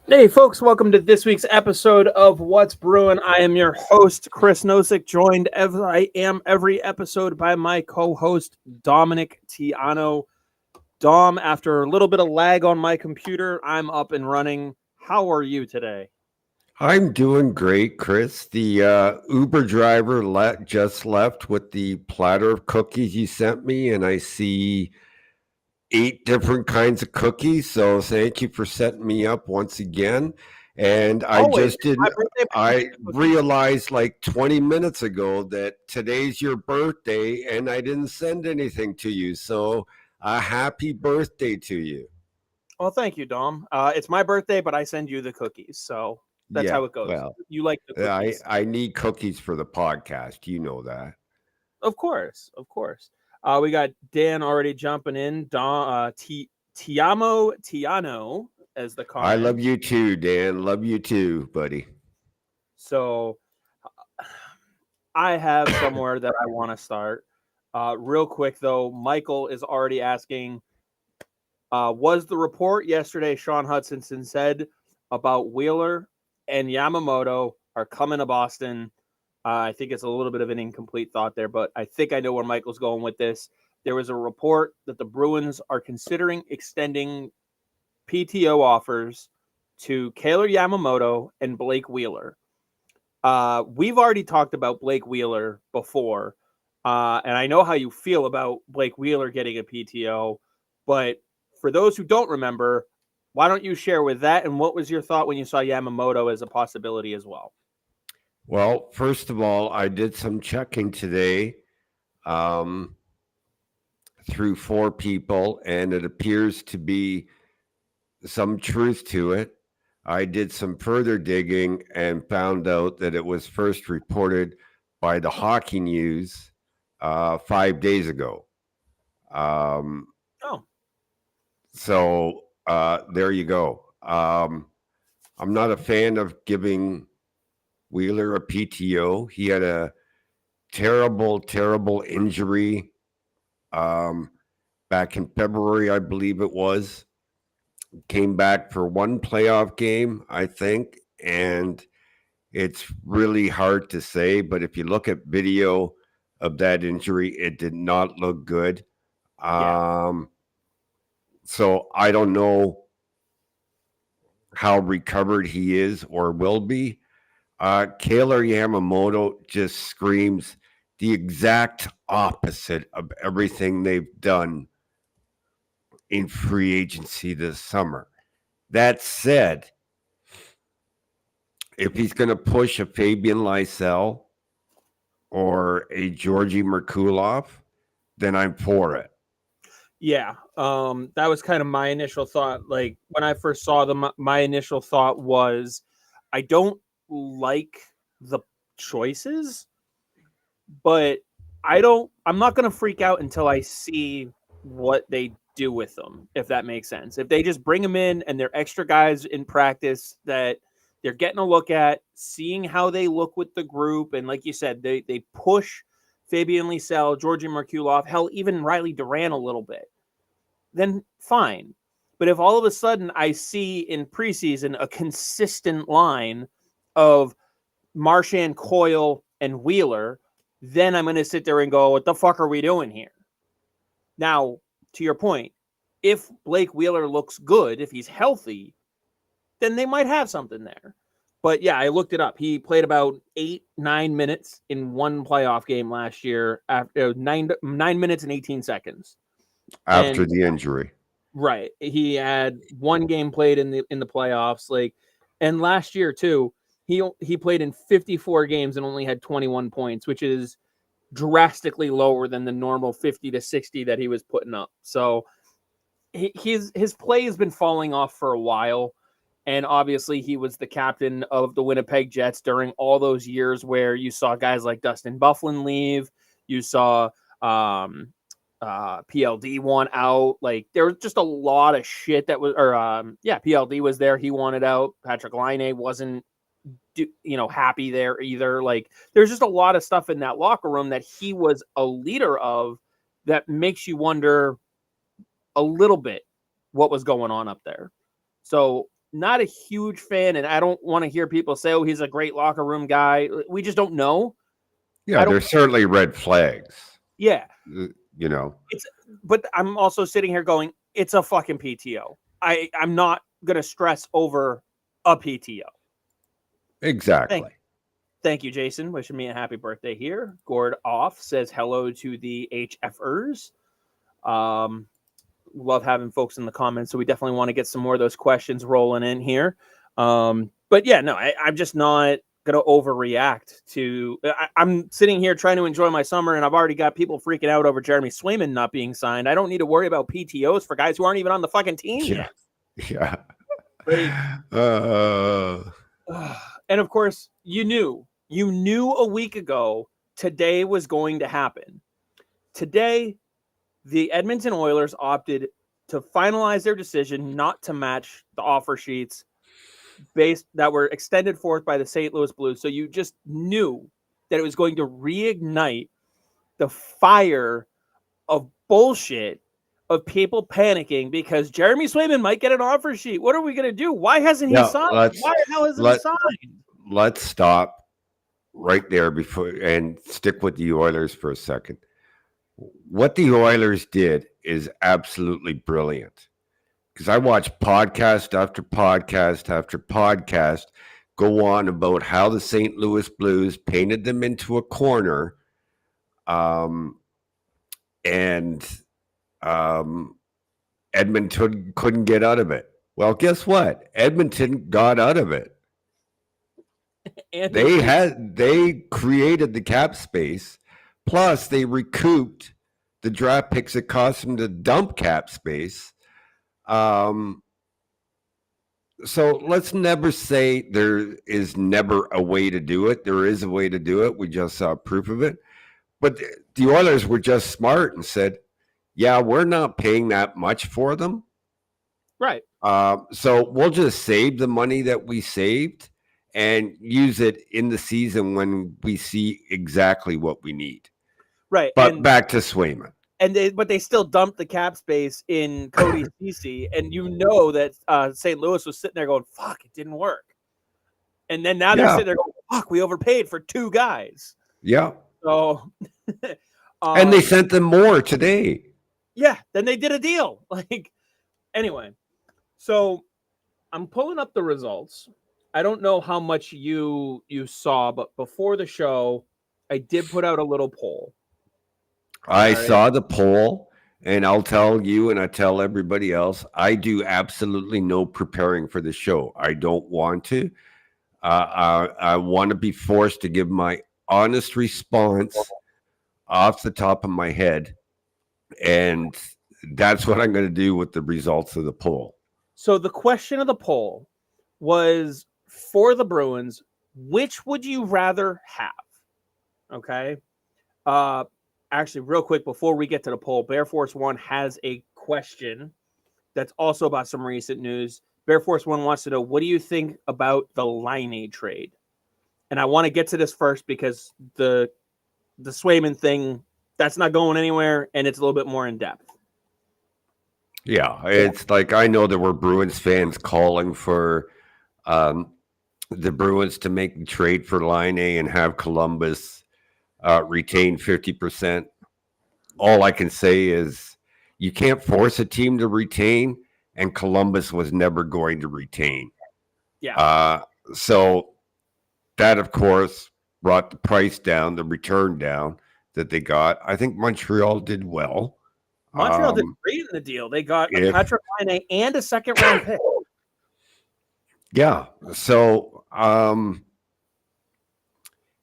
Hey, folks, welcome to this week's episode of What's Bruin. I am your host, Chris Nosek, joined as I am every episode by my co-host, Dominic Tiano. Dom, after a little bit of lag on my computer, I'm up and running. How are you today? I'm doing great, Chris. The Uber driver just left with the platter of cookies you sent me, and I see 8 different kinds of cookies. So thank you for setting me up once again. And I Always. just It's my didn't, birthday, but I send I you cookies. realized like 20 minutes ago that today's your birthday, and I didn't send anything to you. So a happy birthday to you. Well, thank you, Dom. It's my birthday, but I send you the cookies, so that's Yeah, how it goes. well, You like the I, cookies. I need cookies for the podcast. You know that. Of course, of course. We got Dan already jumping in. Tiamo Tiano as the I love comment. you too, Dan. Love you too, buddy. So I have somewhere that I want to start. Real quick though, Michael is already asking, was the report yesterday Sean Hutchinson said about Wheeler and Yamamoto are coming to Boston? I think it's a little bit of an incomplete thought there, but I think I know where Michael's going with this. There was a report that the Bruins are considering extending PTO offers to Kailer Yamamoto and Blake Wheeler. We've already talked about Blake Wheeler before, and I know how you feel about Blake Wheeler getting a PTO, but for those who don't remember, why don't you share with that? And what was your thought when you saw Yamamoto as a possibility as well? Well, first of all, I did some checking today um, through 4 people, and it appears to be some truth to it. I did some further digging and found out that it was first reported by the Hockey News 5 days ago. Um, Oh, so there you go. I'm not a fan of giving Wheeler a PTO. He had a terrible, terrible injury um, back in February, I believe it was. Came back for one playoff game, I think, and it's really hard to say. But if you look at video of that injury, it did not look good. yeah. Um, so I don't know how recovered he is or will be. Kailer Yamamoto just screams the exact opposite of everything they've done in free agency this summer. That said, if he's going to push a Fabian Lysell or a Georgi Merkulov, then I'm for it. Yeah, that was kind of my initial thought. Like when I first saw them, my initial thought was, I don't like the choices, but I'm not going to freak out until I see what they do with them, if that makes sense. If they just bring them in and they're extra guys in practice that they're getting a look at, seeing how they look with the group, and like you said, they push Fabian Lysell, Georgi Merkulov, hell, even Riley Duran a little bit, then fine. But if all of a sudden I see in preseason a consistent line of Marchand, Coyle, and Wheeler, then I'm going to sit there and go, what the fuck are we doing here? Now, to your point, if Blake Wheeler looks good, if he's healthy, then they might have something there. But yeah, I looked it up. He played about 8-9 minutes in one playoff game last year after 9 minutes and 18 seconds. After And the injury. right, he had one game played in the playoffs, like, and last year too, he played in 54 games and only had 21 points, which is drastically lower than the normal 50 to 60 that he was putting up. So his play has been falling off for a while. And obviously, he was the captain of the Winnipeg Jets during all those years where you saw guys like Dustin Byfuglien leave. You saw PLD won out. Like there was just a lot of shit that was, or PLD was there. He wanted out. Patrick Laine wasn't, happy there either. Like there's just a lot of stuff in that locker room that he was a leader of that makes you wonder a little bit what was going on up there. So not a huge fan, and I don't want to hear people say, "Oh, he's a great locker room guy." We just don't know. Yeah, there's certainly red flags. Yeah, you know. But I'm also sitting here going, "It's a fucking PTO." I'm not gonna stress over a PTO. Exactly. Thank you, Jason. Wishing me a happy birthday here. Gord Off says hello to the HFers. Love having folks in the comments, so we definitely want to get some more of those questions rolling in here. But yeah, no, I'm just not going to overreact to. I'm sitting here trying to enjoy my summer, and I've already got people freaking out over Jeremy Swayman not being signed. I don't need to worry about PTOs for guys who aren't even on the fucking team yet. Yeah. Like, and of course, you knew a week ago today was going to happen. Today, the Edmonton Oilers opted to finalize their decision not to match the offer sheets that were extended forth by the St. Louis Blues. So you just knew that it was going to reignite the fire of bullshit of people panicking because Jeremy Swayman might get an offer sheet. What are we going to do? Why hasn't he signed? Why the hell hasn't he signed? Let's stop right there before and stick with the Oilers for a second. What the Oilers did is absolutely brilliant, because I watched podcast after podcast after podcast go on about how the St. Louis Blues painted them into a corner, and Edmonton couldn't get out of it. Well, guess what? Edmonton got out of it. They created the cap space, plus they recouped the draft picks that cost them to dump cap space. So let's never say there is never a way to do it. There is a way to do it. We just saw proof of it. But the Oilers were just smart and said, yeah, we're not paying that much for them. Right. So we'll just save the money that we saved and use it in the season when we see exactly what we need. Right. But back to Swayman. But they still dumped the cap space in Cody Ceci, and you know that St. Louis was sitting there going, "Fuck, it didn't work." And then now they're sitting there going, "Fuck, we overpaid for two guys." Yeah. So, and they sent them more today. Yeah, then they did a deal. Like, anyway, so I'm pulling up the results. I don't know how much you saw, but before the show, I did put out a little poll. I saw the poll, and I'll tell you and I tell everybody else, I do absolutely no preparing for the show. I don't want to. I want to be forced to give my honest response off the top of my head, and that's what I'm going to do with the results of the poll. So the question of the poll was, for the Bruins, which would you rather have? Okay. Actually, real quick, before we get to the poll, Bear Force One has a question that's also about some recent news. Bear Force One wants to know, what do you think about the Laine trade? And I want to get to this first because the Swayman thing, that's not going anywhere, and it's a little bit more in depth. Yeah, it's like, I know there were Bruins fans calling for the Bruins to make the trade for Laine and have Columbus retain 50%. All I can say is you can't force a team to retain, and Columbus was never going to retain. Yeah. So that, of course, brought the price down, the return down that they got. I think Montreal did well. Montreal did great in the deal. They got Patrick Laine and a second-round pick. Yeah. So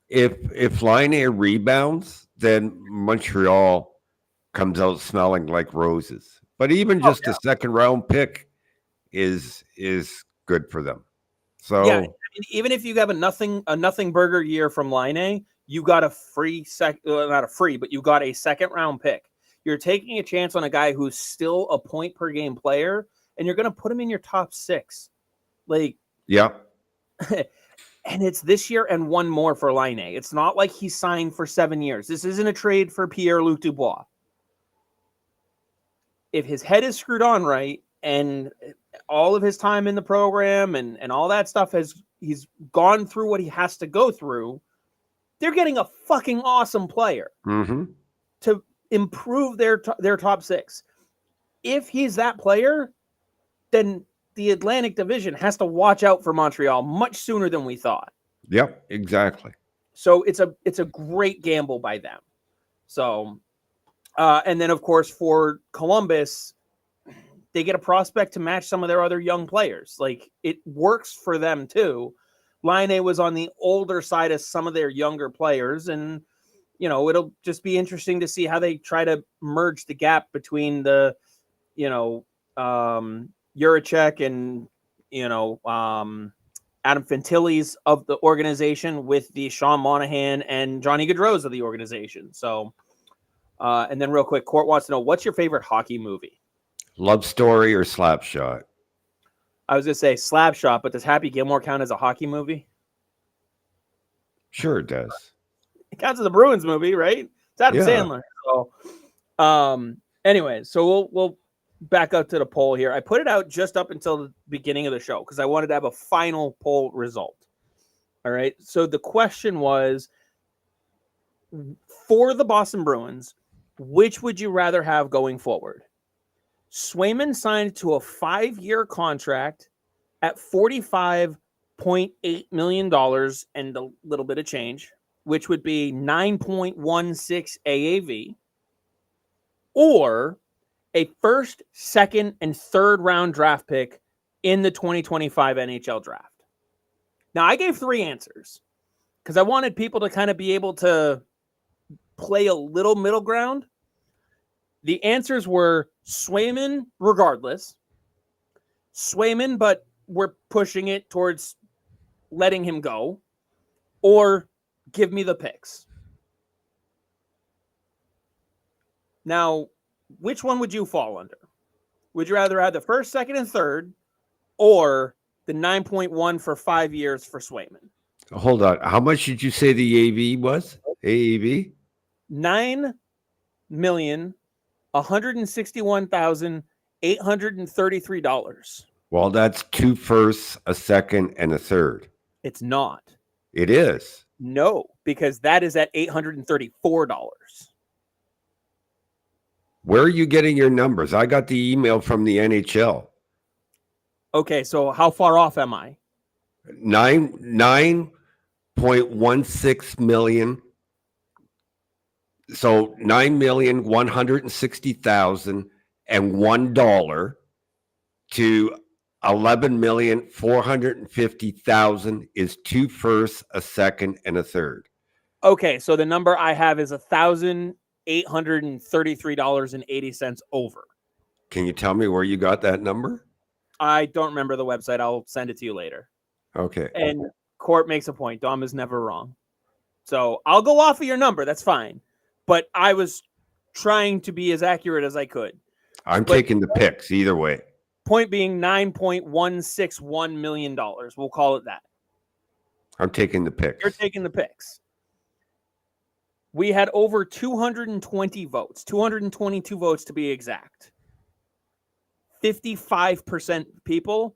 if Laine rebounds, then Montreal comes out smelling like roses. But even just a second-round pick is good for them. So yeah, even if you have a nothing burger year from Laine, you got a free not a free, but you got a second-round pick. You're taking a chance on a guy who's still a point per game player, and you're going to put him in your top 6. Like, yeah. And it's this year and one more for Laine. It's not like he signed for 7 years. This isn't a trade for Pierre-Luc Dubois. If his head is screwed on right, and all of his time in the program and all that stuff he's gone through what he has to go through. They're getting a fucking awesome player to improve their top six. If he's that player, then the Atlantic Division has to watch out for Montreal much sooner than we thought. Yep, exactly. So it's a great gamble by them. So, and then of course for Columbus, they get a prospect to match some of their other young players. Like, it works for them too. Laine was on the older side of some of their younger players, and it'll just be interesting to see how they try to merge the gap between the Juracek and Adam Fantilli's of the organization with the Sean Monahan and Johnny Gaudreau's of the organization. So, and then real quick, Court wants to know, what's your favorite hockey movie? Love Story or Slapshot? I was going to say Slapshot, but does Happy Gilmore count as a hockey movie? Sure it does. It counts as a Bruins movie, right? It's Adam Sandler. So, anyway, so we'll back up to the poll here. I put it out just up until the beginning of the show because I wanted to have a final poll result. All right. So the question was, for the Boston Bruins, which would you rather have going forward? Swayman signed to a 5-year contract at $45.8 million and a little bit of change, which would be 9.16 AAV, or a first, second, and third round draft pick in the 2025 NHL draft. Now, I gave 3 answers because I wanted people to kind of be able to play a little middle ground. The answers were Swayman regardless, Swayman, but we're pushing it towards letting him go, or give me the picks. Now, which one would you fall under? Would you rather have the first, second, and third, or the 9.1 for 5 years for Swayman? Hold on. How much did you say the AV was? AAV? $9,161,833. Well, that's 2 firsts, a second, and a third. It's not. It is. No, because that is at $834. Where are you getting your numbers? I got the email from the NHL. Okay, so how far off am I? 9.16 million. So $9,160,001 to $11,450,000 is 2 firsts, a second, and a third. Okay, so the number I have is $1,833.80 over. Can you tell me where you got that number? I don't remember the website. I'll send it to you later. Okay. And Court makes a point. Dom is never wrong. So I'll go off of your number. That's fine. But I was trying to be as accurate as I could. I'm taking the picks either way. Point being $9.161 million. We'll call it that. I'm taking the picks. You're taking the picks. We had over 220 votes, 222 votes to be exact. 55% people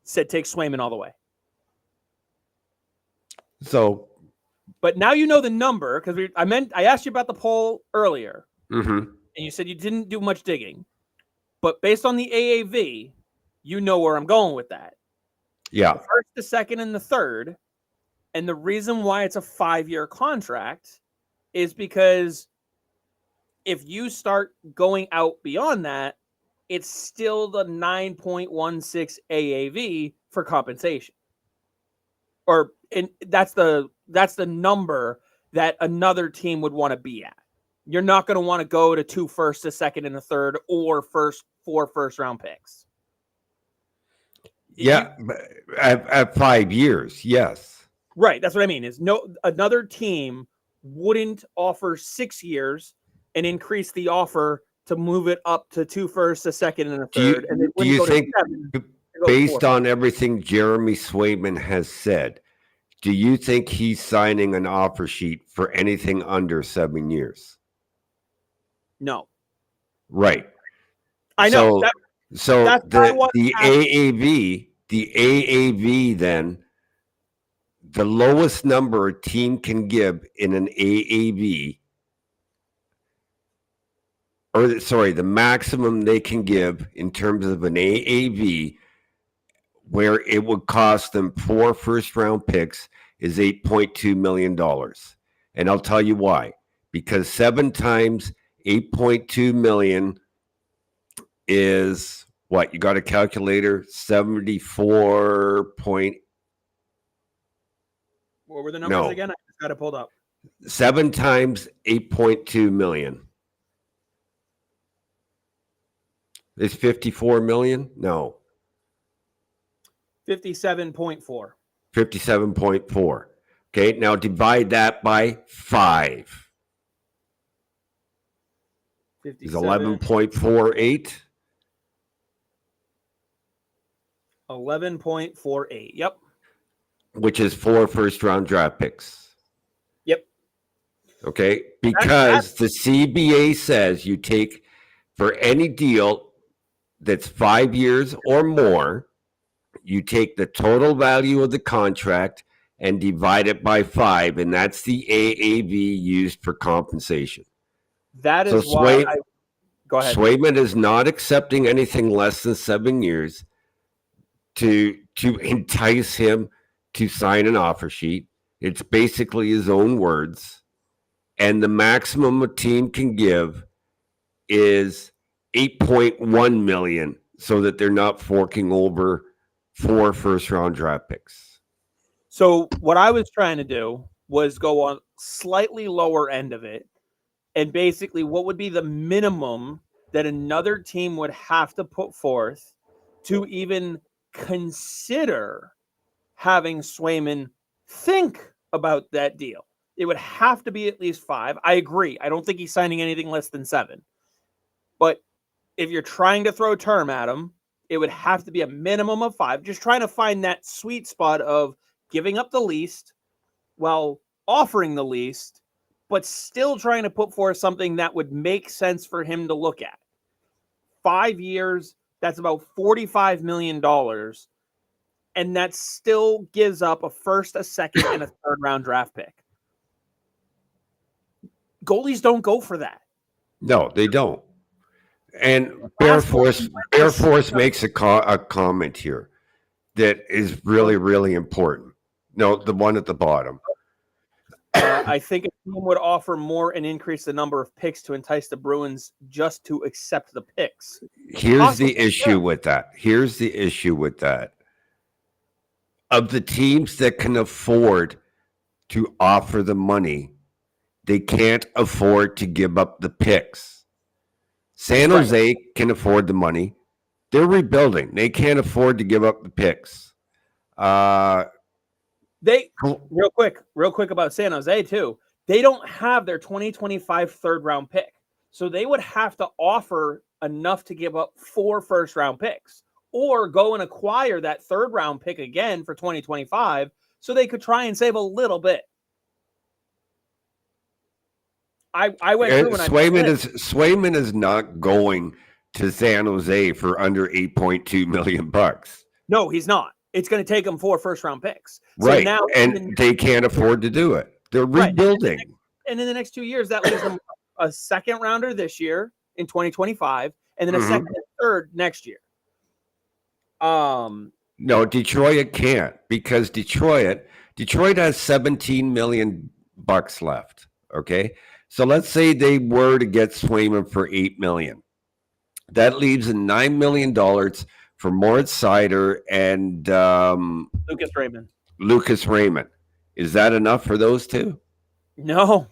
said take Swayman all the way. So, but now you know the number because I asked you about the poll earlier, and you said you didn't do much digging. But based on the AAV, you know where I'm going with that. Yeah. The first, the second, and the third. And the reason why it's a 5-year contract is because if you start going out beyond that, it's still the 9.16 AAV for compensation. That's the number that another team would want to be at. You're not going to want to go to 2 firsts, a second, and a third, or 4 first-round picks. Yeah, at 5 years, yes. Right, that's what I mean. Is another team wouldn't offer 6 years and increase the offer to move it up to 2 firsts, a second, and a third. Do you think, based on everything Jeremy Swayman has said, do you think he's signing an offer sheet for anything under 7 years? No. Right. I know. So That's why I want the AAV then, the lowest number a team can give in an AAV, or sorry, the maximum they can give in terms of an AAV, where it would cost them 4 first-round picks, is $8.2 million. And I'll tell you why. Because 7 times $8.2 million is what? You got a calculator? 74 point. What were the numbers again? I just got it pulled up. 7 times 8.2 million. Is 54 million? No. 57.4. 57.4. Okay, now divide that by 5. Is 11.48. 11.48. Yep. Which is 4 first-round draft picks. Yep. Okay, because the CBA says you take, for any deal that's 5 years or more, you take the total value of the contract and divide it by 5, and that's the AAV used for compensation. That is why go ahead. Swayman is not accepting anything less than 7 years to entice him to sign an offer sheet. It's basically his own words. And the maximum a team can give is $8.1 million, so that they're not forking over 4 first-round draft picks. So what I was trying to do was go on slightly lower end of it, and basically what would be the minimum that another team would have to put forth to even consider having Swayman think about that deal. It would have to be at least 5. I agree. I don't think he's signing anything less than 7. But if you're trying to throw term at him, it would have to be a minimum of 5. Just trying to find that sweet spot of giving up the least while offering the least, but still trying to put forth something that would make sense for him to look at. 5 years, that's about $45 million. And that still gives up a first, a second, and a third round draft pick. Goalies don't go for that. No, they don't. And Bear Force makes a comment here that is really, really important. No, the one at the bottom. I think a team would offer more and increase the number of picks to entice the Bruins just to accept the picks. Here's the issue with that. Of the teams that can afford to offer the money, they can't afford to give up the picks. San Jose can afford the money. They're rebuilding. They can't afford to give up the picks. Real quick about San Jose too. They don't have their 2025 third round pick. So they would have to offer enough to give up 4 first round picks, or go and acquire that third round pick again for 2025 so they could try and save a little bit. I went through and Swayman is not going to San Jose for under $8.2 million. No, he's not. It's going to take them 4 first round picks. So now, and they can't afford to do it. They're rebuilding. And in the next 2 years, that leaves them a second rounder this year in 2025, and then a second and third next year. No, Detroit can't, because Detroit has $17 million left. Okay. So let's say they were to get Swayman for $8 million. That leaves $9 million for Moritz Seider and Lucas Raymond. Is that enough for those two? No.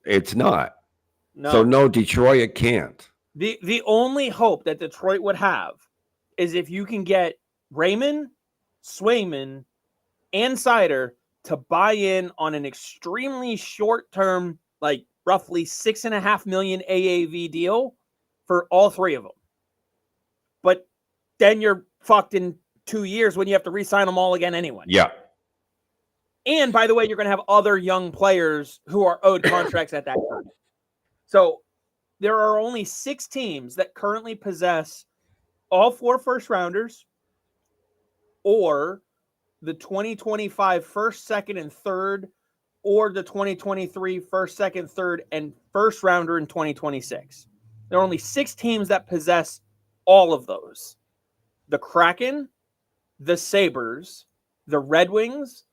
It's not. No. So no, Detroit can't. The only hope that Detroit would have is if you can get Raymond, Swayman, and Seider to buy in on an extremely short-term, like roughly $6.5 million AAV deal for all 3 of them. But then you're fucked in 2 years when you have to re-sign them all again anyway. Yeah. And by the way, you're going to have other young players who are owed contracts at that time. So there are only 6 teams that currently possess all 4 first rounders or the 2025 first, second, and third, or the 2023 first, second, third, and first rounder in 2026. There are only 6 teams that possess all of those. The Kraken, the Sabres, the Red Wings,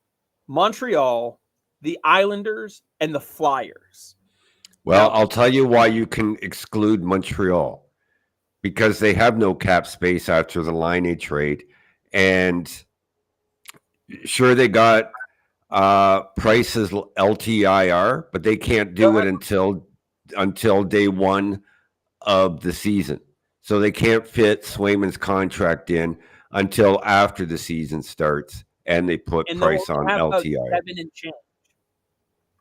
Montreal, the Islanders, and the Flyers. Well, Now, I'll tell you why you can exclude Montreal, because they have no cap space after the Laine trade. And sure, they got Price's LTIR, but they can't do it until day one of the season. So they can't fit Swayman's contract in until after the season starts, and they put and Price on LTIR. 7 and change.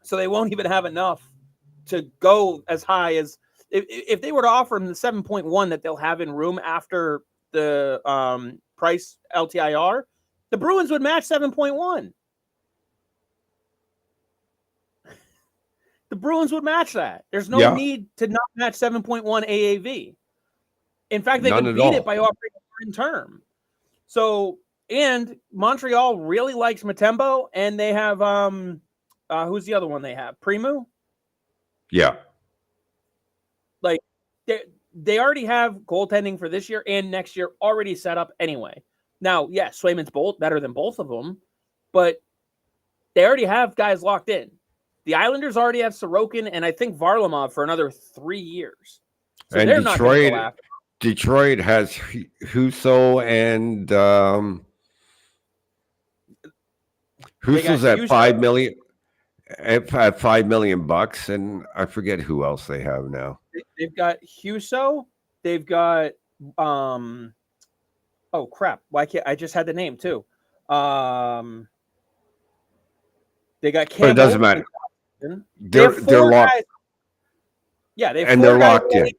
So they won't even have enough to go as high as if they were to offer him the 7.1 that they'll have in room after the Price LTIR, the Bruins would match 7.1. The Bruins would match that. There's no need to not match 7.1 AAV. In fact, they could beat it by offering more in term. So, and Montreal really likes Mutombo, and they have who's the other one they have? Primeau? Yeah. Like they already have goaltending for this year and next year already set up anyway. Now, yes, Swayman's better than both of them, but they already have guys locked in. The Islanders already have Sorokin and I think Varlamov for another 3 years. So and they're not going to go after. Detroit has Husso and Husso's at $5 million. At $5 million, and I forget who else they have now. They've got Husso. They've got oh crap! Why can't I just had the name too? They got Campbell. But it doesn't matter. They're locked. Guys. Yeah, they have and they're locked in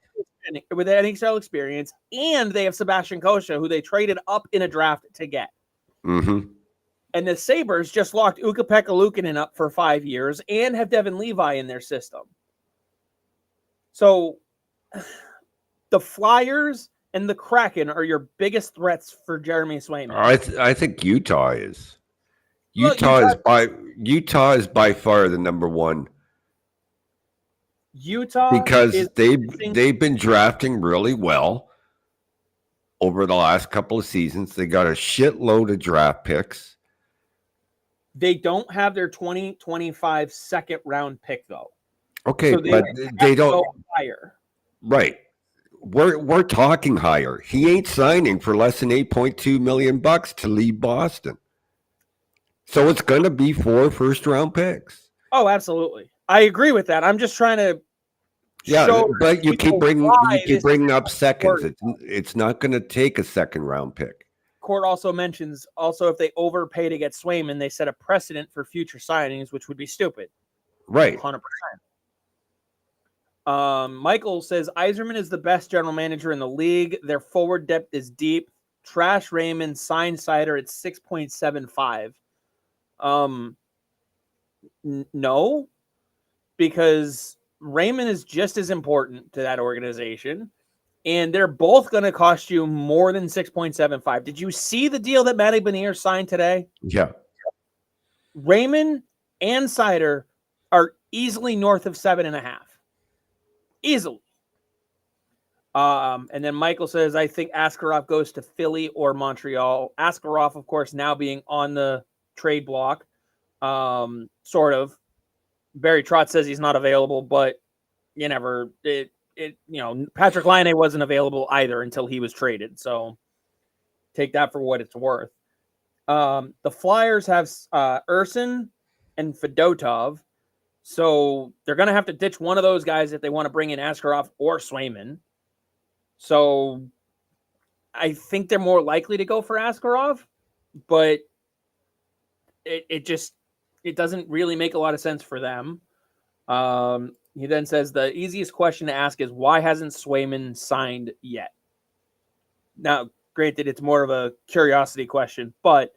with NHL experience, and they have Sebastian Kosha, who they traded up in a draft to get. Mm-hmm. And the Sabres just locked Ukko-Pekka Luukkonen up for 5 years and have Devin Levi in their system. So the Flyers and the Kraken are your biggest threats for Jeremy Swayman. I think Utah is. Utah is by far the number one. Utah, because they've been drafting really well over the last couple of seasons. They got a shitload of draft picks. They don't have their 2025 second round pick though. Okay, so but they don't go higher. Right. We're talking higher. He ain't signing for less than $8.2 million to leave Boston. So it's going to be 4 first round picks. Oh, absolutely. I agree with that. I'm just trying to but you keep bringing up seconds. It's not going to take a second round pick. Court also mentions if they overpay to get Swayman, they set a precedent for future signings, which would be stupid. Right. 100%. Michael says Yzerman is the best general manager in the league. Their forward depth is deep. Trash Raymond, sign Sider at 6.75. No, because Raymond is just as important to that organization. And they're both going to cost you more than 6.75. Did you see the deal that Matty Benier signed today? Yeah. Raymond and Sider are easily north of 7.5. Easily. And then Michael says, I think Askarov goes to Philly or Montreal. Askarov, of course, now being on the trade block. Sort of. Barry Trotz says he's not available, but you never Patrick Laine wasn't available either until he was traded. So take that for what it's worth. The Flyers have Urson and Fedotov. So they're going to have to ditch one of those guys if they want to bring in Askarov or Swayman. So I think they're more likely to go for Askarov, but it doesn't really make a lot of sense for them. He then says the easiest question to ask is why hasn't Swayman signed yet? Now, granted, it's more of a curiosity question, but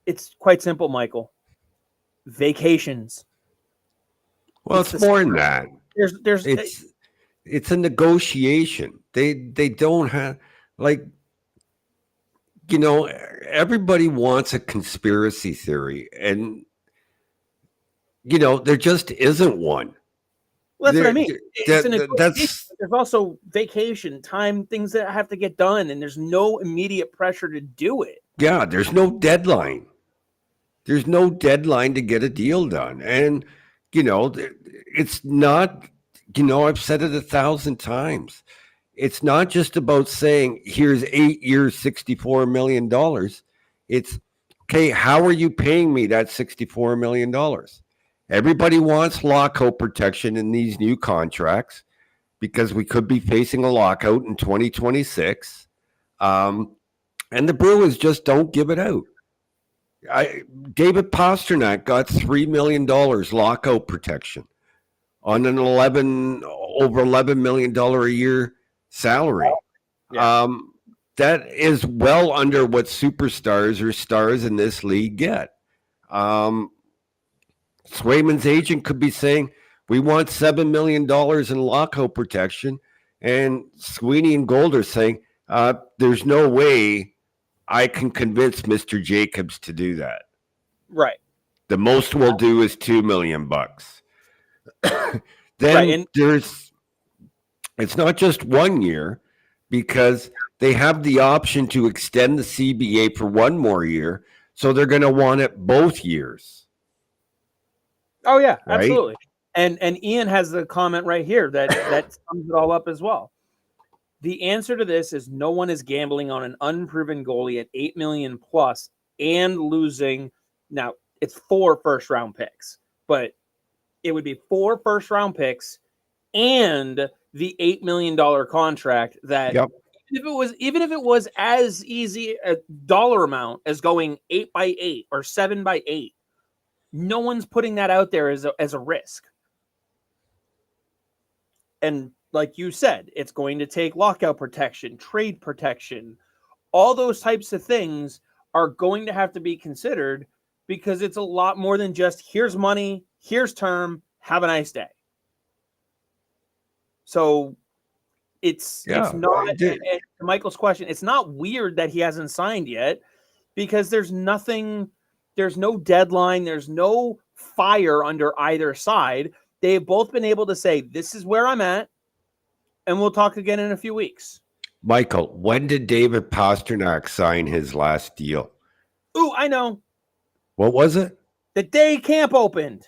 it's quite simple, Michael. Vacations. Well, it's more than that. it's a negotiation. They don't have, like, everybody wants a conspiracy theory, and there just isn't one. Well, that's what I mean. It's a negotiation. That's There's also vacation time, things that have to get done, and there's no immediate pressure to do it. yeah. There's no deadline. There's no deadline to get a deal done, and it's not. I've said it 1,000 times. It's not just about saying, here's 8 years, $64 million. It's, okay, how are you paying me that $64 million? Everybody wants lockout protection in these new contracts because we could be facing a lockout in 2026. And the Bruins just don't give it out. David Pastrnak got $3 million lockout protection on an over $11 million a year salary. Yeah. That is well under what superstars or stars in this league get. Swayman's agent could be saying, we want $7 million in lockout protection. And Sweeney and Gold are saying, there's no way I can convince Mr. Jacobs to do that. Right. The most we'll do is $2 million. Then it's not just 1 year, because they have the option to extend the CBA for 1 more year. So they're going to want it both years. Oh, yeah, right? Absolutely. And Ian has the comment right here that sums it all up as well. The answer to this is no one is gambling on an unproven goalie at $8 million plus and losing. Now, it's 4 first-round picks, but it would be 4 first-round picks and the $8 million contract that even if it was as easy a dollar amount as going 8x8 or 7x8, no one's putting that out there as a risk. And like you said, it's going to take lockout protection, trade protection. All those types of things are going to have to be considered because it's a lot more than just here's money, here's term, have a nice day. So it's not, to Michael's question, it's not weird that he hasn't signed yet because there's no deadline, there's no fire under either side. They've both been able to say, this is where I'm at, and we'll talk again in a few weeks. Michael, when did David Pastrnak sign his last deal? Ooh, I know. What was it? The day camp opened.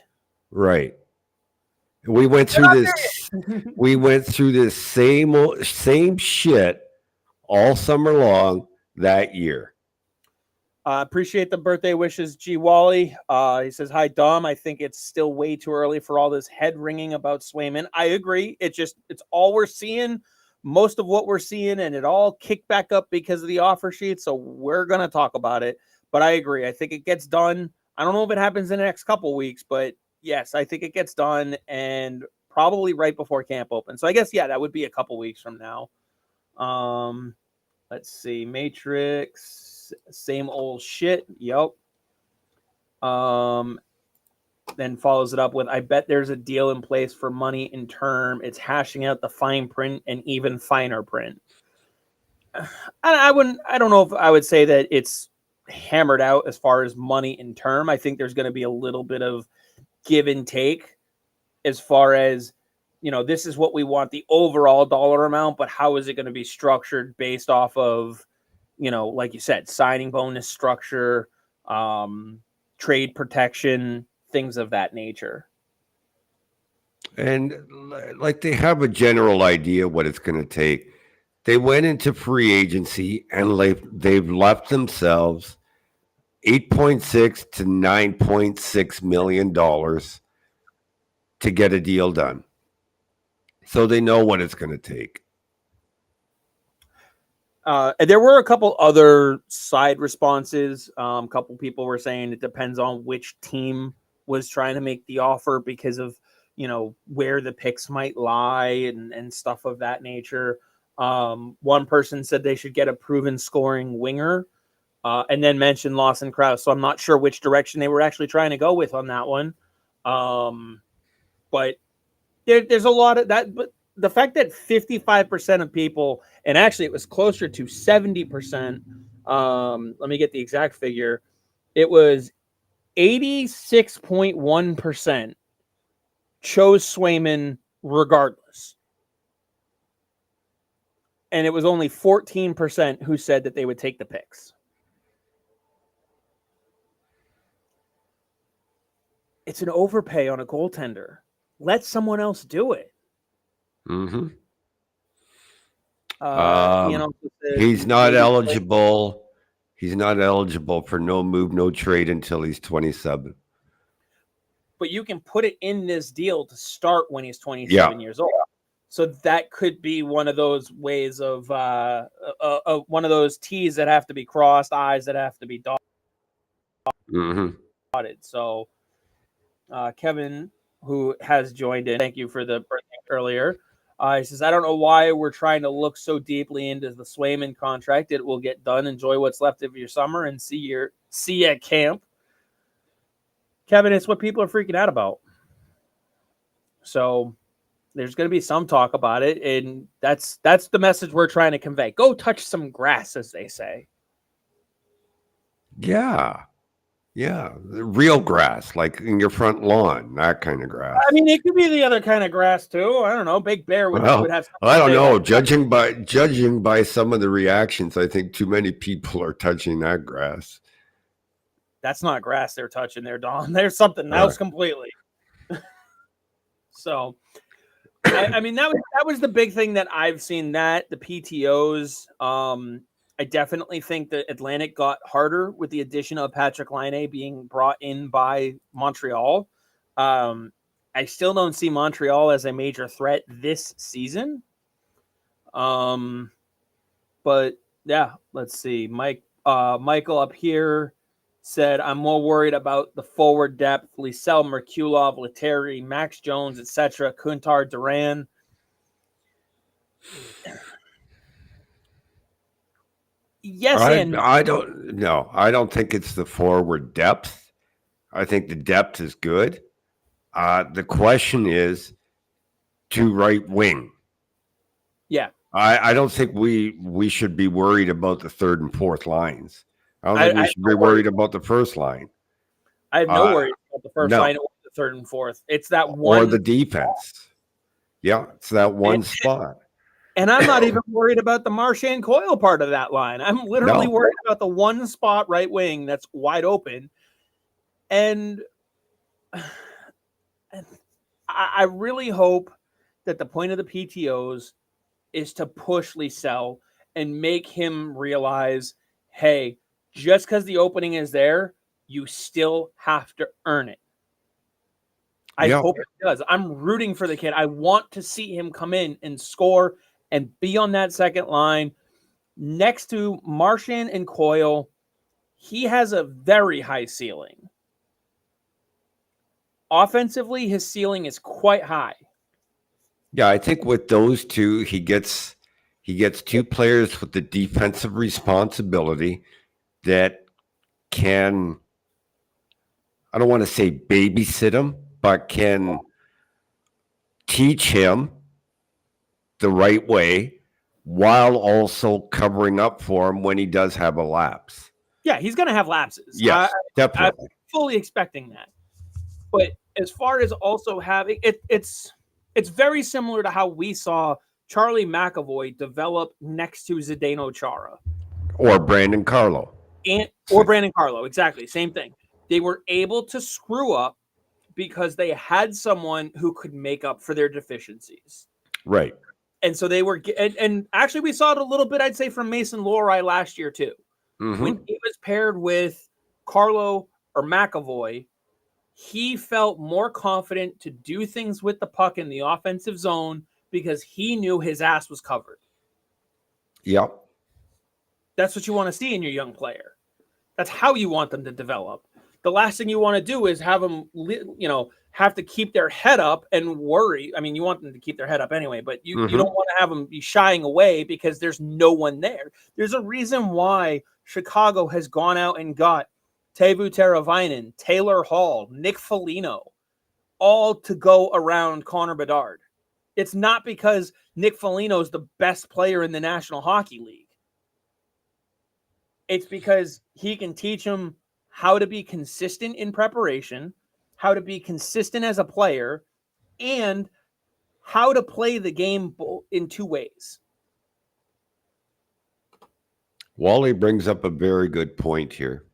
Right. We went through this. We went through this same shit all summer long that year. Appreciate the birthday wishes, G. Wally. He says, hi, Dom. I think it's still way too early for all this head ringing about Swayman. I agree. It's all we're seeing, most of what we're seeing, and it all kicked back up because of the offer sheet. So we're going to talk about it. But I agree. I think it gets done. I don't know if it happens in the next couple of weeks, but yes, I think it gets done and probably right before camp opens. So I guess, that would be a couple weeks from now. Let's see. Matrix. Same old shit. Yep. Then follows it up with, I bet there's a deal in place for money in term. It's hashing out the fine print and even finer print. I don't know if I would say that it's hammered out as far as money in term. I think there's going to be a little bit of give and take as far as, this is what we want, the overall dollar amount, but how is it going to be structured based off of, like you said, signing bonus structure, trade protection, things of that nature. And like they have a general idea what it's going to take. They went into free agency and they've left themselves $8.6 to $9.6 million to get a deal done. So they know what it's going to take. There were a couple other side responses. A couple people were saying it depends on which team was trying to make the offer because of, where the picks might lie and stuff of that nature. One person said they should get a proven scoring winger and then mentioned Lawson Krause. So I'm not sure which direction they were actually trying to go with on that one. But there's a lot of that. But the fact that 55% of people, and actually it was closer to 70%. Let me get the exact figure. It was 86.1% chose Swayman regardless. And it was only 14% who said that they would take the picks. It's an overpay on a goaltender. Let someone else do it. Mm-hmm. Said, he's not eligible. He's not eligible for no move, no trade until he's 27. But you can put it in this deal to start when he's 27 years old. So that could be one of those ways of one of those T's that have to be crossed, I's that have to be dotted. Mm-hmm. So Kevin, who has joined in, thank you for the earlier. He says, I don't know why we're trying to look so deeply into the Swayman contract. It will get done. Enjoy what's left of your summer and see you at camp. Kevin, it's what people are freaking out about. So there's going to be some talk about it, and that's the message we're trying to convey. Go touch some grass, as they say. Yeah. Yeah. Real grass, like in your front lawn, that kind of grass. I mean, it could be the other kind of grass, too. I don't know. Big Bear would have something. I don't know. Judging by some of the reactions, I think too many people are touching that grass. That's not grass they're touching there, Dom. There's something else completely. So, I mean, that was the big thing that I've seen, that the PTOs. I definitely think that Atlantic got harder with the addition of Patrick Laine being brought in by Montreal. I still don't see Montreal as a major threat this season. But yeah, let's see. Michael up here said, I'm more worried about the forward depth. Lysell, Merkulov, Lettieri, Max Jones, etc. Kuntar, Duran. Yes, I don't know. I don't think it's the forward depth. I think the depth is good. The question is to right wing. Yeah. I don't think we should be worried about the third and fourth lines. I don't think we should be worried about the first line. I have no worries about the first line or the third and fourth. It's that one. Or the defense. Yeah, it's that one spot. And I'm not even worried about the Marchand Coyle part of that line. I'm literally worried about the one spot right wing that's wide open. And I really hope that the point of the PTOs is to push Lysell and make him realize, hey, just because the opening is there, you still have to earn it. I hope it does. I'm rooting for the kid. I want to see him come in and score and be on that second line next to Marchand and Coyle. He has a very high ceiling. Offensively, his ceiling is quite high. Yeah, I think with those two, he gets two players with the defensive responsibility that can, I don't want to say babysit him, but can teach him the right way while also covering up for him when he does have a lapse. Yeah, he's going to have lapses. Yes, definitely. I'm fully expecting that. But as far as also having it's very similar to how we saw Charlie McAvoy develop next to Zdeno Chara. Or Brandon Carlo. Or Brandon Carlo, exactly. Same thing. They were able to screw up because they had someone who could make up for their deficiencies. Right. And so they were, and actually we saw it a little bit, I'd say, from Mason Lohrei last year too. Mm-hmm. When he was paired with Carlo or McAvoy, he felt more confident to do things with the puck in the offensive zone because he knew his ass was covered. Yep. That's what you want to see in your young player. That's how you want them to develop. The last thing you want to do is have them, have to keep their head up and worry. I mean, you want them to keep their head up anyway, but you don't want to have them be shying away because there's no one there. There's a reason why Chicago has gone out and got Teuvo Teravainen, Taylor Hall, Nick Foligno, all to go around Connor Bedard. It's not because Nick Foligno is the best player in the National Hockey League. It's because he can teach him how to be consistent in preparation, how to be consistent as a player, and how to play the game in two ways. Wally brings up a very good point here.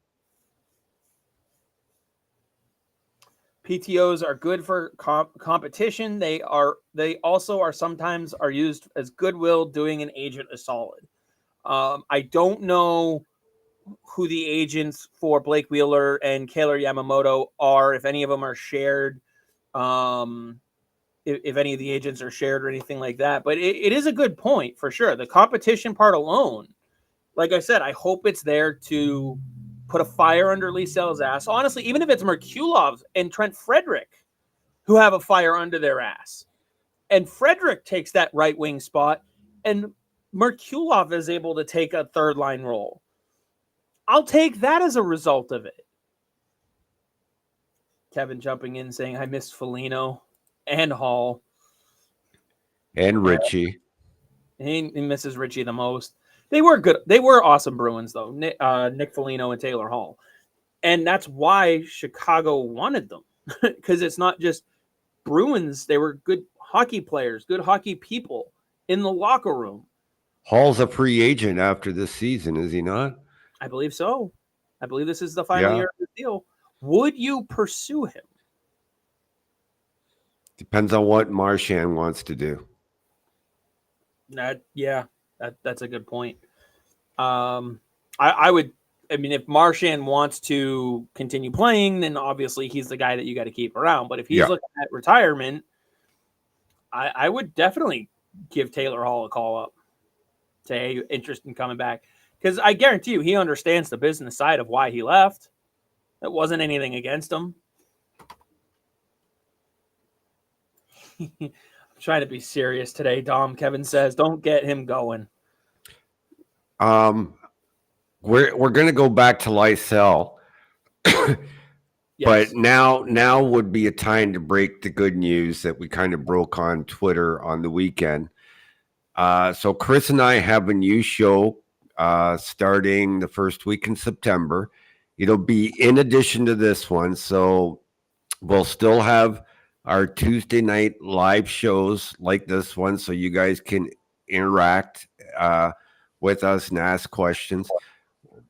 PTOs are good for competition. They also are sometimes are used as goodwill, doing an agent a solid. I don't know who the agents for Blake Wheeler and Kailer Yamamoto are, if any of them are shared, if any of the agents are shared or anything like that. But it is a good point for sure. The competition part alone, like I said, I hope it's there to put a fire under Liesel's ass. Honestly, even if it's Merkulov and Trent Frederick who have a fire under their ass, and Frederick takes that right wing spot, and Merkulov is able to take a third line role, I'll take that as a result of it. Kevin jumping in saying, I missed Foligno and Hall. And Richie. He misses Richie the most. They were good. They were awesome Bruins, though. Nick Foligno and Taylor Hall. And that's why Chicago wanted them. Because it's not just Bruins. They were good hockey players, good hockey people in the locker room. Hall's a free agent after this season, is he not? I believe so. I believe this is the final year of the deal. Would you pursue him? Depends on what Marchand wants to do. That's a good point. I would. I mean, if Marchand wants to continue playing, then obviously he's the guy that you got to keep around. But if he's looking at retirement, I would definitely give Taylor Hall a call up. Say, hey, interest in coming back? Because I guarantee you, he understands the business side of why he left. It wasn't anything against him. I'm trying to be serious today, Dom. Kevin says, don't get him going. We're going to go back to Lysell. Yes. But now would be a time to break the good news that we kind of broke on Twitter on the weekend. So Chris and I have a new show starting the first week in September. It'll be in addition to this one. So we'll still have our Tuesday night live shows like this one, so you guys can interact with us and ask questions.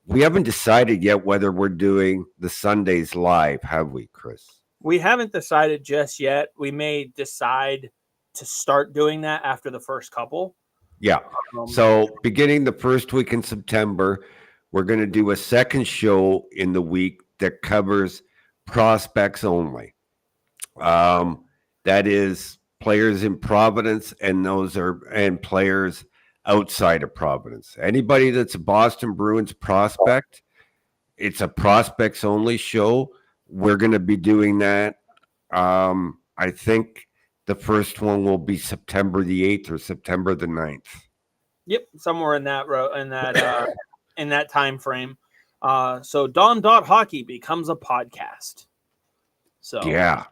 We haven't decided yet whether we're doing the Sundays live, have we, Chris? We haven't decided just yet. We may decide to start doing that after the first couple. Yeah. So beginning the first week in September, we're going to do a second show in the week that covers prospects only. That is players in Providence, and players outside of Providence. Anybody that's a Boston Bruins prospect, it's a prospects only show. We're going to be doing that. I think the first one will be September the 8th or September the 9th. Yep, somewhere in that in that time frame. So Dom.Hockey becomes a podcast. So yeah.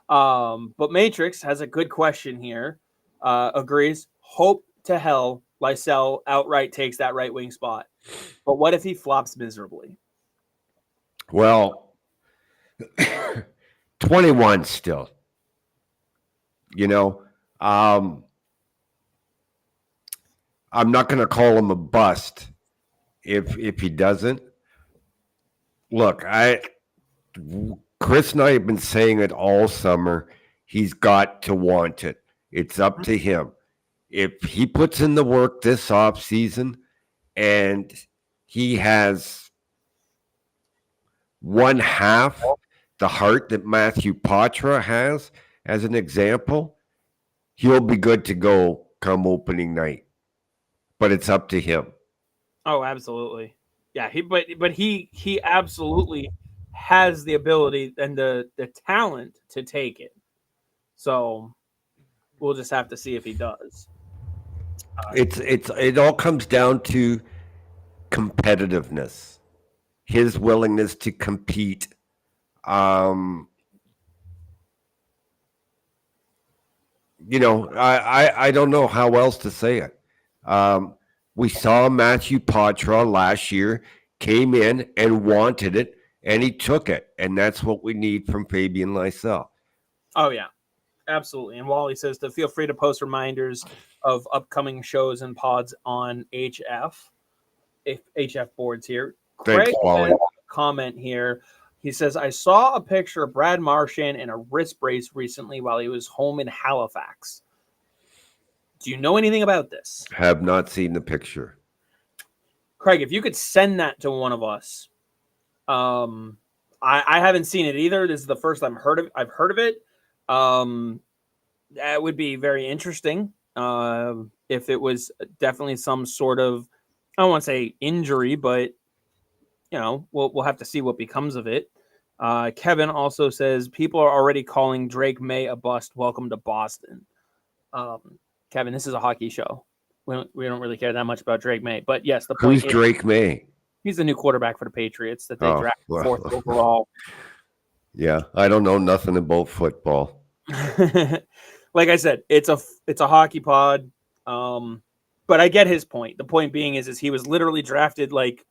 But Matrix has a good question here. Agrees. Hope to hell Lysell outright takes that right wing spot. But what if he flops miserably? Well, 21 still. You know, I'm not going to call him a bust if he doesn't. Look, Chris and I have been saying it all summer. He's got to want it. It's up to him. If he puts in the work this offseason and he has one half the heart that Matthew Poitras has, as an example, he'll be good to go come opening night. But it's up to him. Oh, absolutely. Yeah, he absolutely has the ability and the talent to take it. So we'll just have to see if he does. It all comes down to competitiveness, his willingness to compete. I don't know how else to say it. We saw Matthew Poitras last year came in and wanted it, and he took it, and that's what we need from Fabian Lysell. Oh yeah, absolutely. And Wally says to feel free to post reminders of upcoming shows and pods on HF boards here. Thanks, Craig Wally. has a comment here. He says, I saw a picture of Brad Marchand in a wrist brace recently while he was home in Halifax. Do you know anything about this? Have not seen the picture. Craig, if you could send that to one of us. I haven't seen it either. This is the first I've heard of it. That would be very interesting. If it was definitely some sort of, I don't want to say injury, but we'll have to see what becomes of it. Kevin also says people are already calling Drake May a bust. Welcome to Boston. Kevin, this is a hockey show. We don't really care that much about Drake May, but yes, the point Who's Drake May? He's the new quarterback for the Patriots that they drafted fourth overall. Yeah, I don't know nothing about football. Like I said, it's a hockey pod. But I get his point. The point being is he was literally drafted like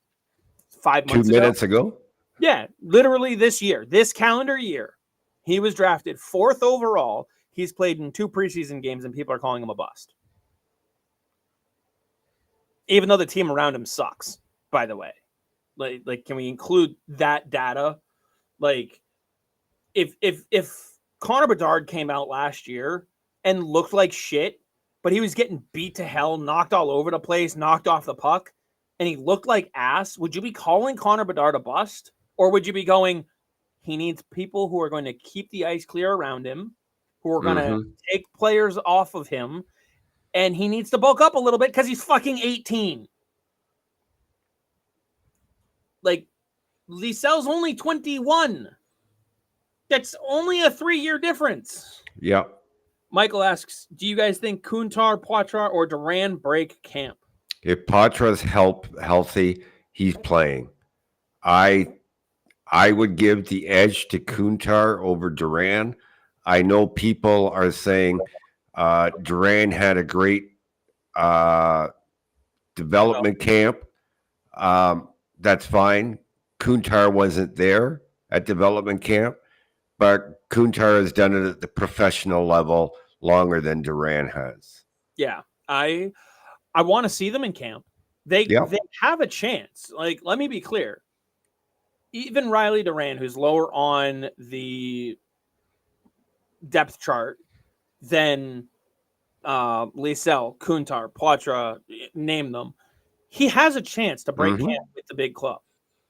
5 months 2 minutes ago. Yeah, literally this calendar year, he was drafted fourth overall. He's played in 2 preseason games, and people are calling him a bust. Even though the team around him sucks, by the way. Like, can we include that data? Like, if Connor Bedard came out last year and looked like shit, but he was getting beat to hell, knocked all over the place, knocked off the puck, and he looked like ass, would you be calling Connor Bedard a bust? Or would you be going, he needs people who are going to keep the ice clear around him, who are going to take players off of him, and he needs to bulk up a little bit because he's fucking 18. Like, Lysell's only 21. That's only a 3-year difference. Yeah. Michael asks, do you guys think Kuntar, Poitras, or Duran break camp? If Poitras healthy, he's playing. I would give the edge to Kuntar over Duran. I know people are saying Duran had a great development camp. That's fine. Kuntar wasn't there at development camp, but Kuntar has done it at the professional level longer than Duran has. Yeah, I want to see them in camp. They have a chance. Like, let me be clear. Even Riley Duran, who's lower on the depth chart than Lysell, Kuntar, Poitras, name them, he has a chance to break camp with the big club.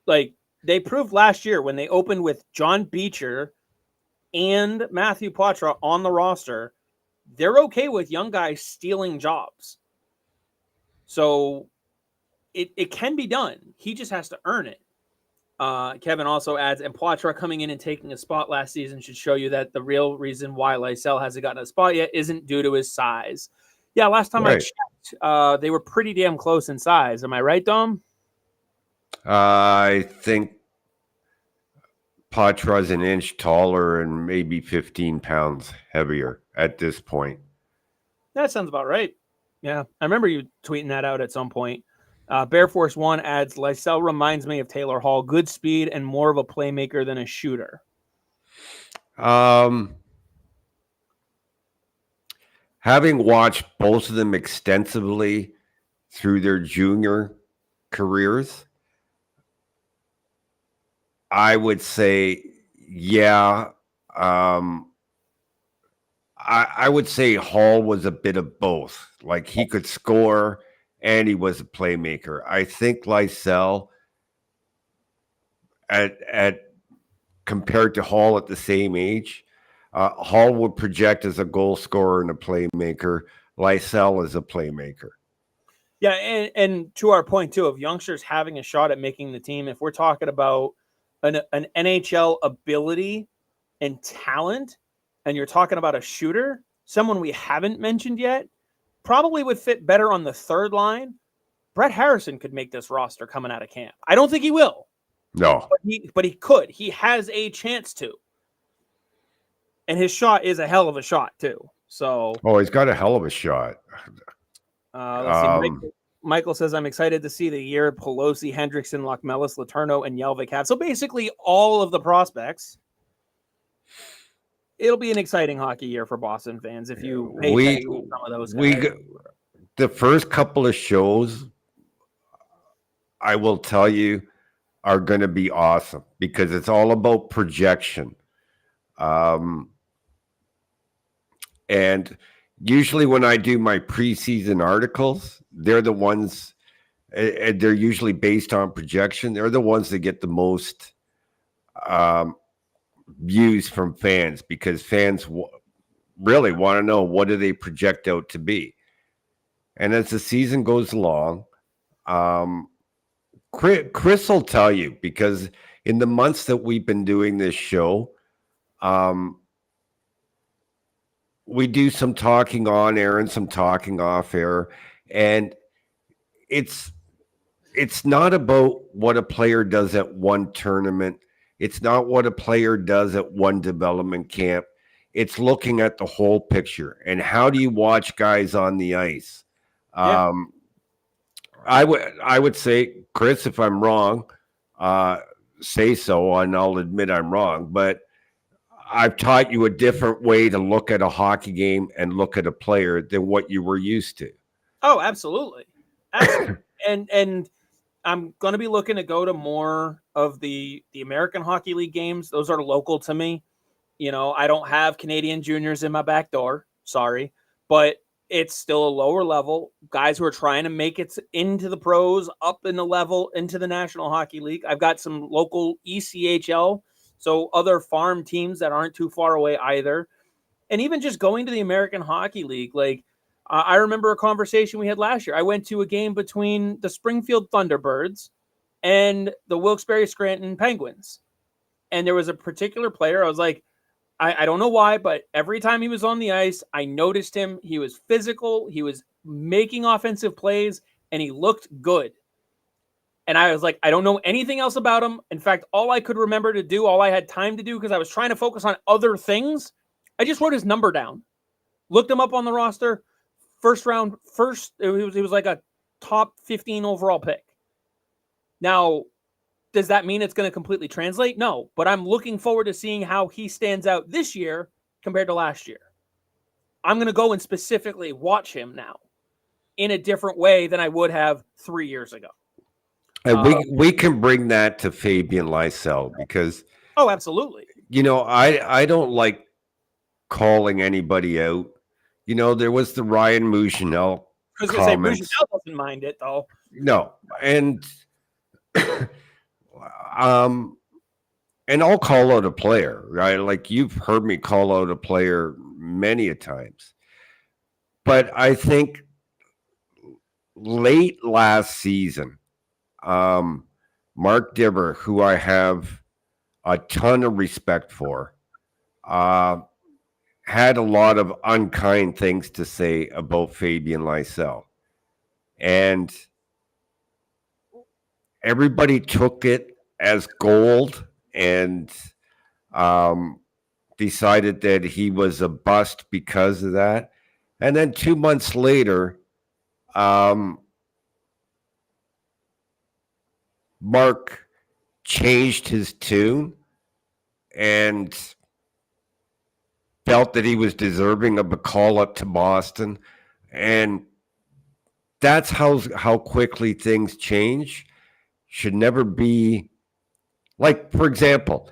Like, they proved last year when they opened with John Beecher and Matthew Poitras on the roster, they're okay with young guys stealing jobs. So it can be done. He just has to earn it. Kevin also adds, and Poitras coming in and taking a spot last season should show you that the real reason why Lysell hasn't gotten a spot yet isn't due to his size. Yeah, last time I checked, they were pretty damn close in size. Am I right, Dom? I think Poitras an inch taller and maybe 15 pounds heavier at this point. That sounds about right. Yeah, I remember you tweeting that out at some point. Bear Force 1 adds, Lysell reminds me of Taylor Hall. Good speed and more of a playmaker than a shooter. Having watched both of them extensively through their junior careers, I would say, yeah. I would say Hall was a bit of both. Like, he could score and he was a playmaker. I think Lysell, at compared to Hall at the same age, Hall would project as a goal scorer and a playmaker. Lysell is a playmaker. Yeah, and to our point, too, of youngsters having a shot at making the team, if we're talking about an NHL ability and talent, and you're talking about a shooter, someone we haven't mentioned yet, probably would fit better on the third line. Brett Harrison could make this roster coming out of camp. I don't think he will. No. But he could. He has a chance to. And his shot is a hell of a shot, too. So, he's got a hell of a shot. let's see. Michael says, I'm excited to see the year Pelosi, Hendrickson, Lockmellis, Letourneau, and Yelvik have. So basically all of the prospects. It'll be an exciting hockey year for Boston fans if you pay attention to some of those guys. The first couple of shows, I will tell you, are going to be awesome because it's all about projection. And usually when I do my preseason articles, they're the ones, and they're usually based on projection. They're the ones that get the most views from fans because fans really want to know what do they project out to be. And as the season goes along, Chris will tell you because in the months that we've been doing this show, we do some talking on air and some talking off air, and it's not about what a player does at one tournament. It's not what a player does at one development camp. It's looking at the whole picture and how do you watch guys on the ice. Yeah. I would say, Chris, if I'm wrong, say so, and I'll admit I'm wrong, but I've taught you a different way to look at a hockey game and look at a player than what you were used to. Oh, absolutely. and I'm going to be looking to go to more of the American Hockey League games. Those are local to me. You know, I don't have Canadian juniors in my back door. Sorry. But it's still a lower level. Guys who are trying to make it into the pros, up in the level, into the National Hockey League. I've got some local ECHL, so other farm teams that aren't too far away either. And even just going to the American Hockey League, like I remember a conversation we had last year. I went to a game between the Springfield Thunderbirds and the Wilkes-Barre Scranton Penguins. And there was a particular player, I was like, I don't know why, but every time he was on the ice, I noticed him. He was physical. He was making offensive plays, and he looked good. And I was like, I don't know anything else about him. In fact, all I could remember to do, all I had time to do, because I was trying to focus on other things, I just wrote his number down. Looked him up on the roster. It was like a top 15 overall pick. Now, does that mean it's going to completely translate? No, but I'm looking forward to seeing how he stands out this year compared to last year. I'm going to go and specifically watch him now in a different way than I would have 3 years ago. And we can bring that to Fabian Lysell because oh, absolutely. You know, I don't like calling anybody out. You know, there was the Ryan Mougenel comments. Mougenel doesn't mind it though. No, and and I'll call out a player, right? Like you've heard me call out a player many a times. But I think late last season, Mark Diver, who I have a ton of respect for, had a lot of unkind things to say about Fabian Lysell. And everybody took it as gold and decided that he was a bust because of that. And then 2 months later, Mark changed his tune and felt that he was deserving of a call up to Boston. And that's how quickly things change. Should never be like, for example,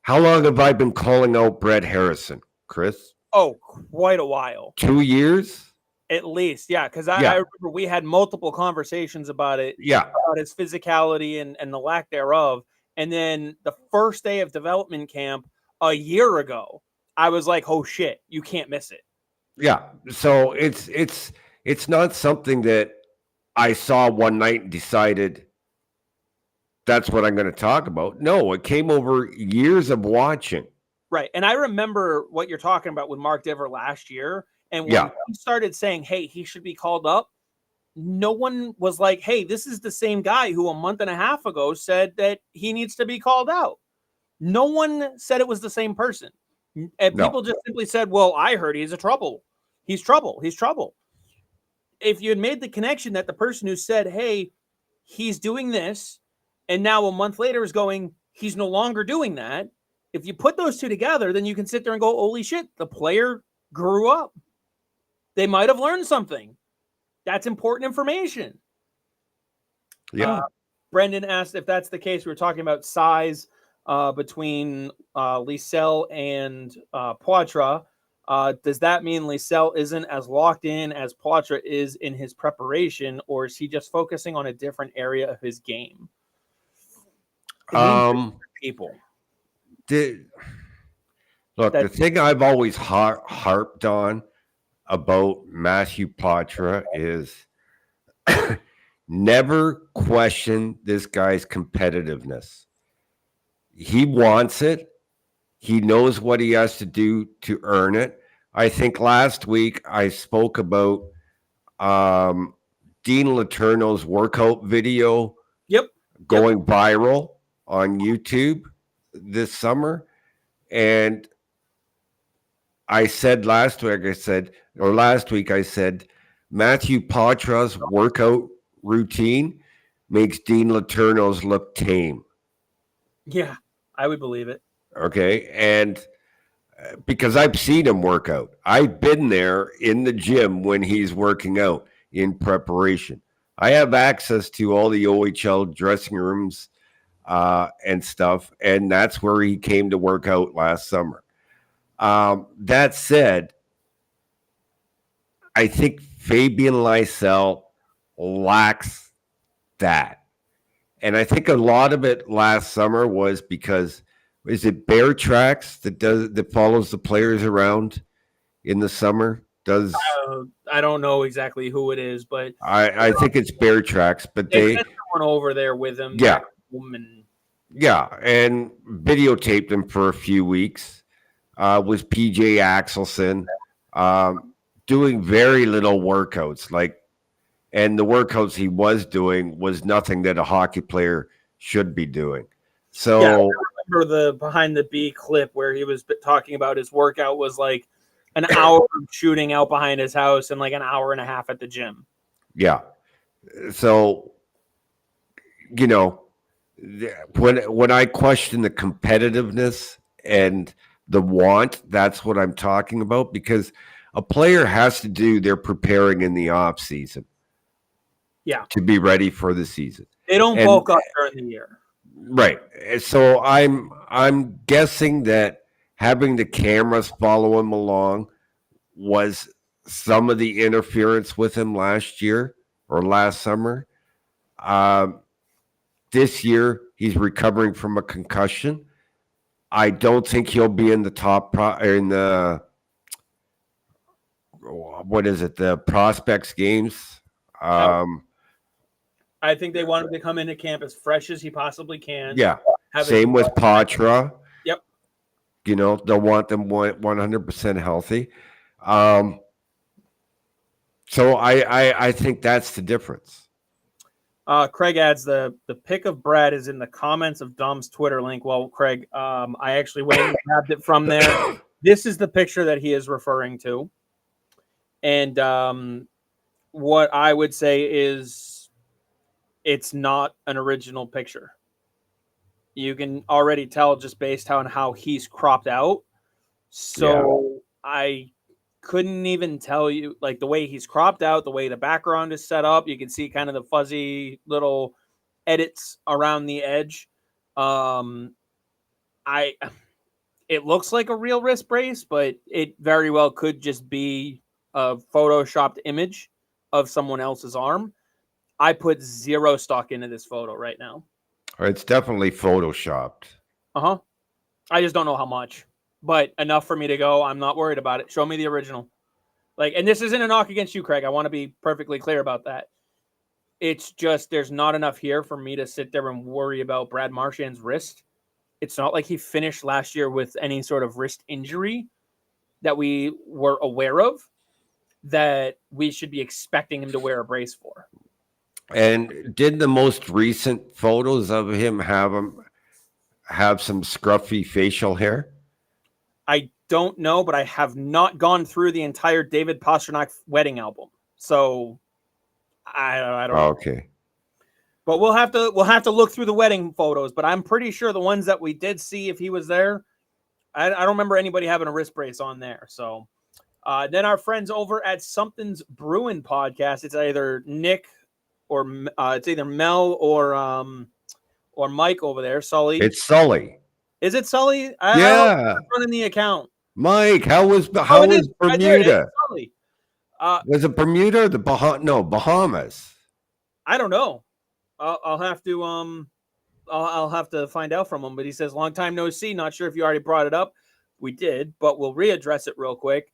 how long have I been calling out Brett Harrison, Chris? Oh, quite a while. 2 years? At least, yeah, because I remember we had multiple conversations about it. Yeah. About his physicality and the lack thereof. And then the first day of development camp a year ago, I was like, oh shit, you can't miss it. Yeah. So it's not something that I saw one night and decided that's what I'm going to talk about. No, it came over years of watching. Right. And I remember what you're talking about with Mark Diver last year. And when he started saying, hey, he should be called up, no one was like, hey, this is the same guy who a month and a half ago said that he needs to be called out. No one said it was the same person. And No. people just simply said, well, I heard he's trouble. He's trouble. He's trouble. If you had made the connection that the person who said, hey, he's doing this, and now a month later is going, he's no longer doing that. If you put those two together, then you can sit there and go, holy shit, the player grew up. They might have learned something. That's important information. Yeah. Brendan asked if that's the case. We were talking about size between Lysell and Poitras. Does that mean Lysell isn't as locked in as Poitras is in his preparation, or is he just focusing on a different area of his game? People. The thing I've always harped on about Matthew Poitras is never question this guy's competitiveness. He wants it. He knows what he has to do to earn it. I think last week I spoke about Dean Letourneau's workout video going viral on YouTube this summer. And I said last week, I said Matthew Poitras' workout routine makes Dean Letourneau's look tame. Yeah, I would believe it. Okay. And because I've seen him work out, I've been there in the gym when he's working out in preparation. I have access to all the OHL dressing rooms and stuff, and that's where he came to work out last summer. That said, I think Fabian Lysell lacks that. And I think a lot of it last summer was because, is it Bear Tracks that follows the players around in the summer? I don't know exactly who it is, but I think it's Bear Tracks. But they sent someone over there with him. Yeah, and videotaped him for a few weeks. Was PJ Axelson doing very little workouts, and the workouts he was doing was nothing that a hockey player should be doing. So I remember the behind the B clip where he was talking about his workout was like an hour of shooting out behind his house and like an hour and a half at the gym. Yeah. So, when I question the competitiveness and the want, that's what I'm talking about, because a player has to do their preparing in the off season. Yeah. To be ready for the season. They don't bulk up during the year. Right. So I'm guessing that having the cameras follow him along was some of the interference with him last year or last summer. This year, he's recovering from a concussion. I don't think he'll be in the top the prospects games. I think they want him to come into camp as fresh as he possibly can. Yeah. Same with Poitras. Yep. They'll want them 100% healthy. So I think that's the difference. Craig adds the pic of Brad is in the comments of Dom's Twitter link. Well, Craig, I actually went and grabbed it from there. This is the picture that he is referring to. And what I would say is it's not an original picture. You can already tell just based on how he's cropped out. So I couldn't even tell you, like, the way he's cropped out, the way the background is set up. You can see kind of the fuzzy little edits around the edge. It looks like a real wrist brace, but it very well could just be a photoshopped image of someone else's arm. I put zero stock into this photo right now. It's definitely photoshopped. I just don't know how much, but enough for me to go, I'm not worried about it. Show me the original. And this isn't a knock against you, Craig. I want to be perfectly clear about that. It's just there's not enough here for me to sit there and worry about Brad Marchand's wrist. It's not like he finished last year with any sort of wrist injury that we were aware of that we should be expecting him to wear a brace for. And did the most recent photos of him have some scruffy facial hair? I don't know, but I have not gone through the entire David Pastrnak wedding album, so I don't know. Okay. But we'll have to look through the wedding photos. But I'm pretty sure the ones that we did see, if he was there, I don't remember anybody having a wrist brace on there. So then our friends over at Something's Bruin podcast, it's either Nick or it's either Mel or Mike over there. Sully. It's Sully. Is it Sully? I don't know running the account. Mike, how was Bermuda? Right there, it is Sully. Was it Bermuda or the Bahamas? I don't know. I'll have to I'll have to find out from him. But he says, long time no see. Not sure if you already brought it up. We did, but we'll readdress it real quick.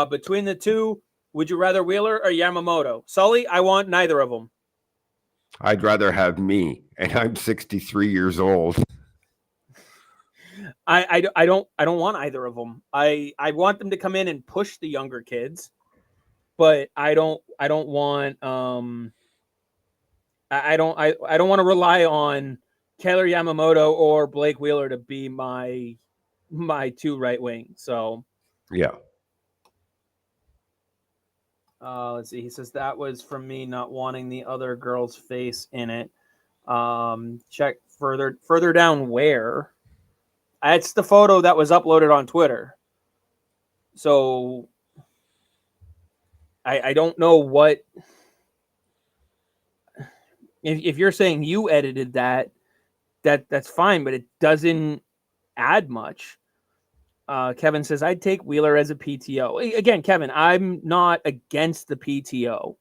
Between the two, would you rather Wheeler or Yamamoto? Sully, I want neither of them. I'd rather have me, and I'm 63 years old. I don't want either of them. I want them to come in and push the younger kids, but I don't want I don't want to rely on Kailer Yamamoto or Blake Wheeler to be my two right wing. So yeah. Let's see. He says that was from me not wanting the other girl's face in it. Check further down where. It's the photo that was uploaded on Twitter. So I don't know what. If you're saying you edited that's fine, but it doesn't add much. Kevin says, I'd take Wheeler as a PTO. Again, Kevin, I'm not against the PTO.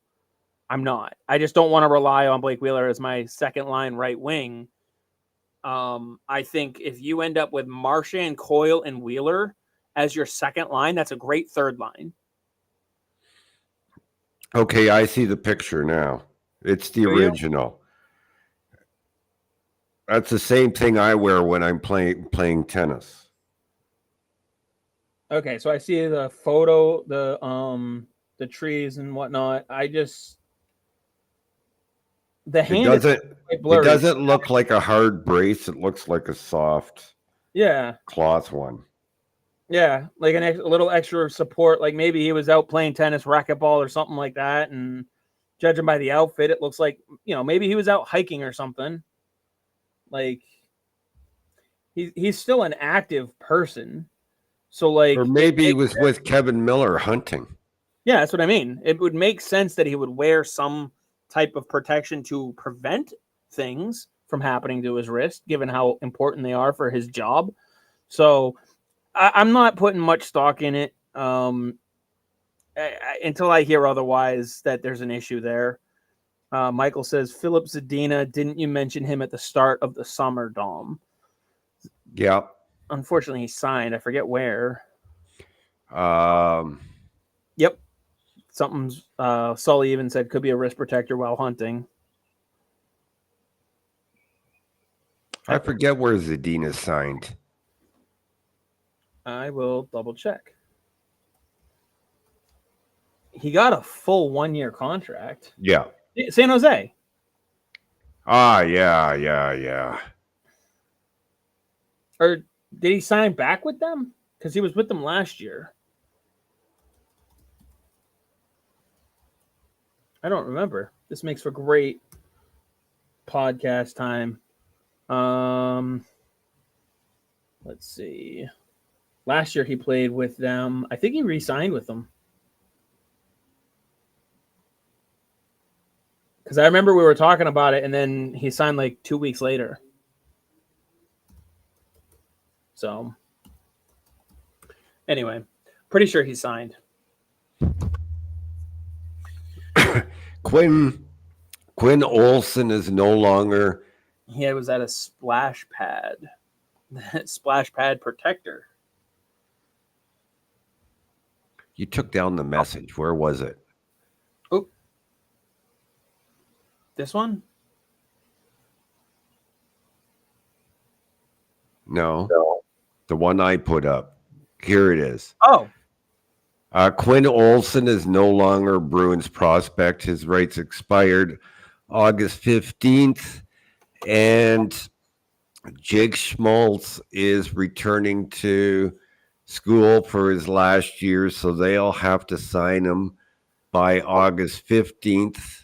I'm not. I just don't want to rely on Blake Wheeler as my second line right wing. I think if you end up with Marchand, Coyle, and Wheeler as your second line, that's a great third line. Okay, I see the picture now. It's the original. That's the same thing I wear when I'm playing tennis. Okay, so I see the photo, the trees and whatnot. The hand it doesn't look like a hard brace. It looks like a soft cloth one. Yeah, like a little extra support. Like maybe he was out playing tennis, racquetball, or something like that. And judging by the outfit, it looks like, maybe he was out hiking or something. Like he's still an active person. So like, or maybe he was with Kevin Miller hunting. Yeah, that's what I mean. It would make sense that he would wear some type of protection to prevent things from happening to his wrist, given how important they are for his job. So I'm not putting much stock in it until I hear otherwise that there's an issue there. Michael says, Philip Zadina, didn't you mention him at the start of the summer, Dom? Yeah. Unfortunately, he signed. I forget where. Yep. Something's Sully even said could be a wrist protector while hunting. I forget where Zadina signed. I will double check. He got a full 1-year contract. Yeah. San Jose. Yeah. Or did he sign back with them? Because he was with them last year. I don't remember. This makes for great podcast time. Let's see. Last year he played with them. I think he re-signed with them. Because I remember we were talking about it, and then he signed like 2 weeks later. So, anyway, pretty sure he signed. Quinn Olsen is no longer. He was at a splash pad. Splash pad protector. You took down the message. Where was it? Oh. This one? No. The one I put up. Here it is. Oh. Quinn Olsen is no longer Bruins prospect. His rights expired August 15th. And Jake Schmaltz is returning to school for his last year, so they'll have to sign him by August 15th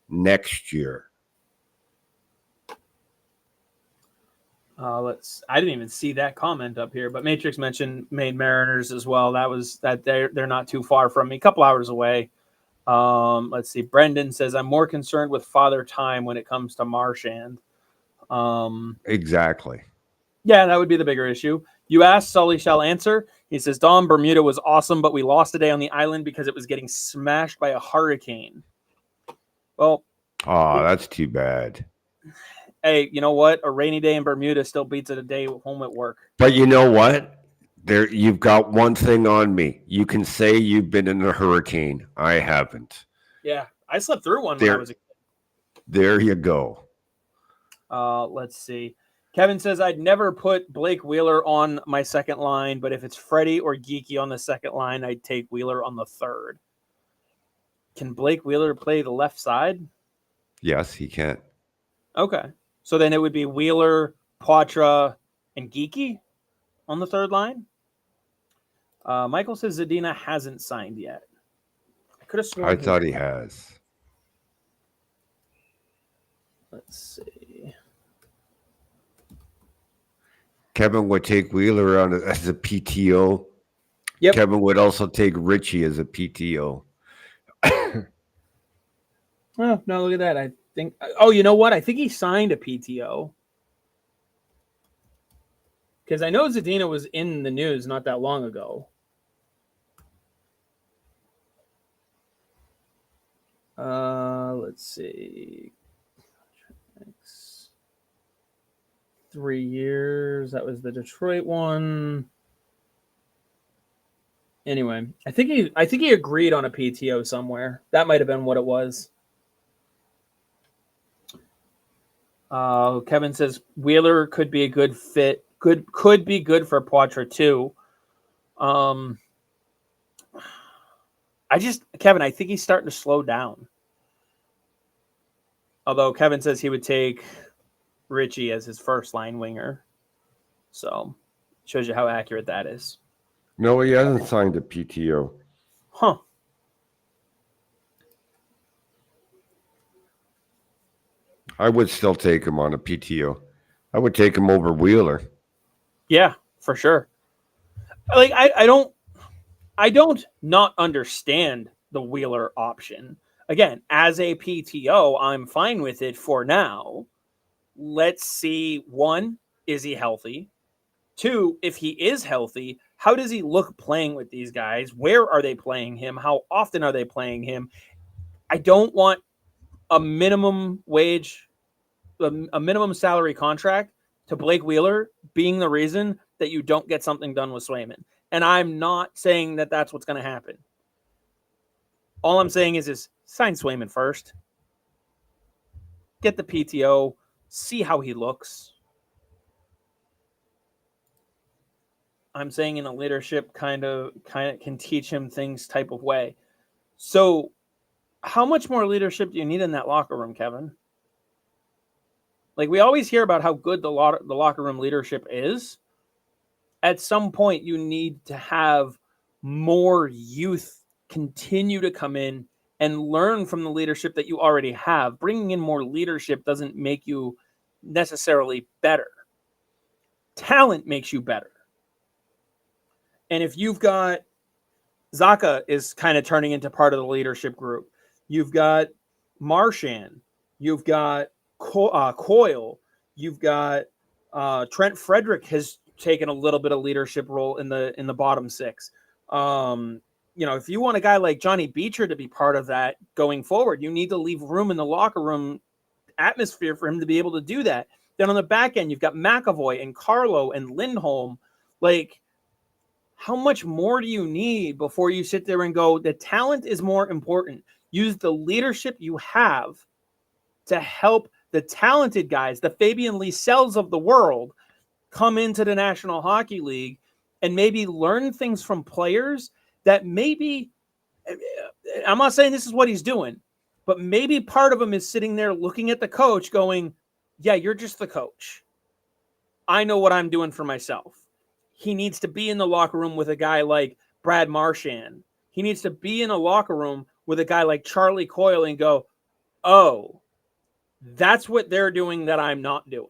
next year. I didn't even see that comment up here, but Matrix made Mariners as well. They're not too far from me, a couple hours away. Let's see. Brendan says, I'm more concerned with Father Time when it comes to Marchand. Exactly. Yeah, that would be the bigger issue. You asked, Sully shall answer. He says, Dom, Bermuda was awesome, but we lost today on the island because it was getting smashed by a hurricane. Well, that's too bad. Hey, you know what? A rainy day in Bermuda still beats a day home at work. But you know what? You've got one thing on me. You can say you've been in a hurricane. I haven't. Yeah, I slept through one when I was a kid. There you go. Let's see. Kevin says, I'd never put Blake Wheeler on my second line, but if it's Freddie or Geeky on the second line, I'd take Wheeler on the third. Can Blake Wheeler play the left side? Yes, he can. Okay. So then it would be Wheeler, Poitras, and Geeky on the third line? Michael says Zadina hasn't signed yet. I could have sworn. I thought he has. Let's see. Kevin would take Wheeler on as a PTO. Yep. Kevin would also take Richie as a PTO. Oh, no, look at that. I think. Oh, you know what? I think he signed a PTO. Because I know Zadina was in the news not that long ago. Let's see. 3 years. That was the Detroit one. Anyway, I think he agreed on a PTO somewhere. That might have been what it was. Kevin says Wheeler could be a good fit. Could be good for Poitras too. Kevin, I think he's starting to slow down. Although Kevin says he would take Richie as his first line winger. So shows you how accurate that is. No, he hasn't signed a PTO. Huh. I would still take him on a PTO. I would take him over Wheeler. Yeah, for sure. Like I don't not understand the Wheeler option. Again, as a PTO, I'm fine with it for now. Let's see. 1, is he healthy? 2, if he is healthy, how does he look playing with these guys? Where are they playing him? How often are they playing him? I don't want a minimum wage, a minimum salary contract to Blake Wheeler being the reason that you don't get something done with Swayman. And I'm not saying that that's what's going to happen. All I'm saying is sign Swayman first. Get the PTO. See how he looks. I'm saying in a leadership kind of can teach him things type of way. So how much more leadership do you need in that locker room, Kevin? Like, we always hear about how good the locker room leadership is. At some point, you need to have more youth continue to come in and learn from the leadership that you already have. Bringing in more leadership doesn't make you necessarily better. Talent makes you better. And if you've got Zacha is kind of turning into part of the leadership group. You've got Marchand. You've got Coyle. You've got Trent Frederick has taken a little bit of leadership role in the bottom six. If you want a guy like Johnny Beecher to be part of that going forward, you need to leave room in the locker room atmosphere for him to be able to do that. Then on the back end, you've got McAvoy and Carlo and Lindholm. Like, how much more do you need before you sit there and go, the talent is more important? Use the leadership you have to help the talented guys, the Fabian Liesells of the world, come into the National Hockey League and maybe learn things from players that maybe, I'm not saying this is what he's doing, but maybe part of him is sitting there looking at the coach going, yeah, you're just the coach. I know what I'm doing for myself. he needs to be in the locker room with a guy like Brad Marchand. He needs to be in a locker room with a guy like Charlie Coyle and go, oh, that's what they're doing that I'm not doing.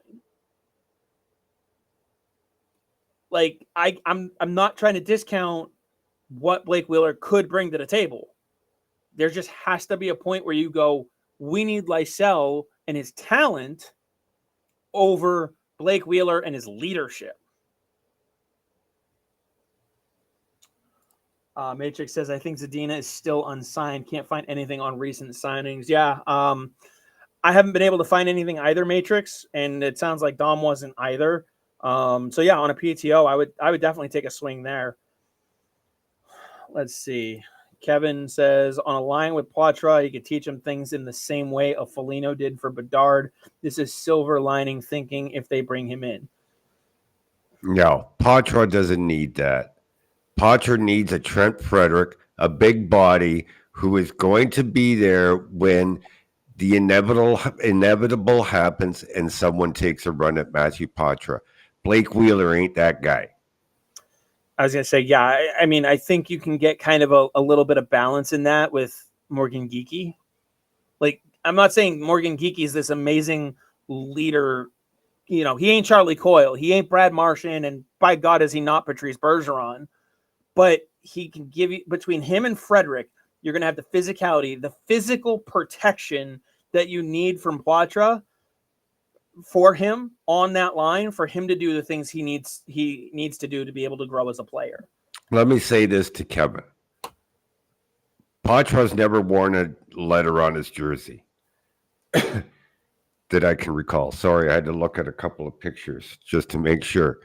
Like, I'm not trying to discount what Blake Wheeler could bring to the table. There just has to be a point where you go, we need Lysell and his talent over Blake Wheeler and his leadership. Matrix says, I think Zadina is still unsigned. Can't find anything on recent signings. Yeah. I haven't been able to find anything either, Matrix, and it sounds like Dom wasn't either. So yeah, on a PTO, I would definitely take a swing there. Let's see. Kevin says, on a line with Poitras, he could teach him things in the same way a Foligno did for Bedard. This is silver lining thinking if they bring him in. No, Poitras doesn't need that. Poitras needs a Trent Frederick, a big body who is going to be there when the inevitable happens and someone takes a run at Matthew Poitras. Blake Wheeler ain't that guy. I was going to say, yeah, I mean, I think you can get kind of a little bit of balance in that with Morgan Geekie. Like, I'm not saying Morgan Geekie is this amazing leader. You know, he ain't Charlie Coyle. He ain't Brad Marchand. And by God, is he not Patrice Bergeron. But he can give you, between him and Frederick, you're going to have the physicality, the physical protection that you need from Poitras for him on that line, for him to do the things he needs to do to be able to grow as a player. Let me say this to Kevin. Poitras never worn a letter on his jersey that I can recall. Sorry, I had to look at a couple of pictures just to make sure.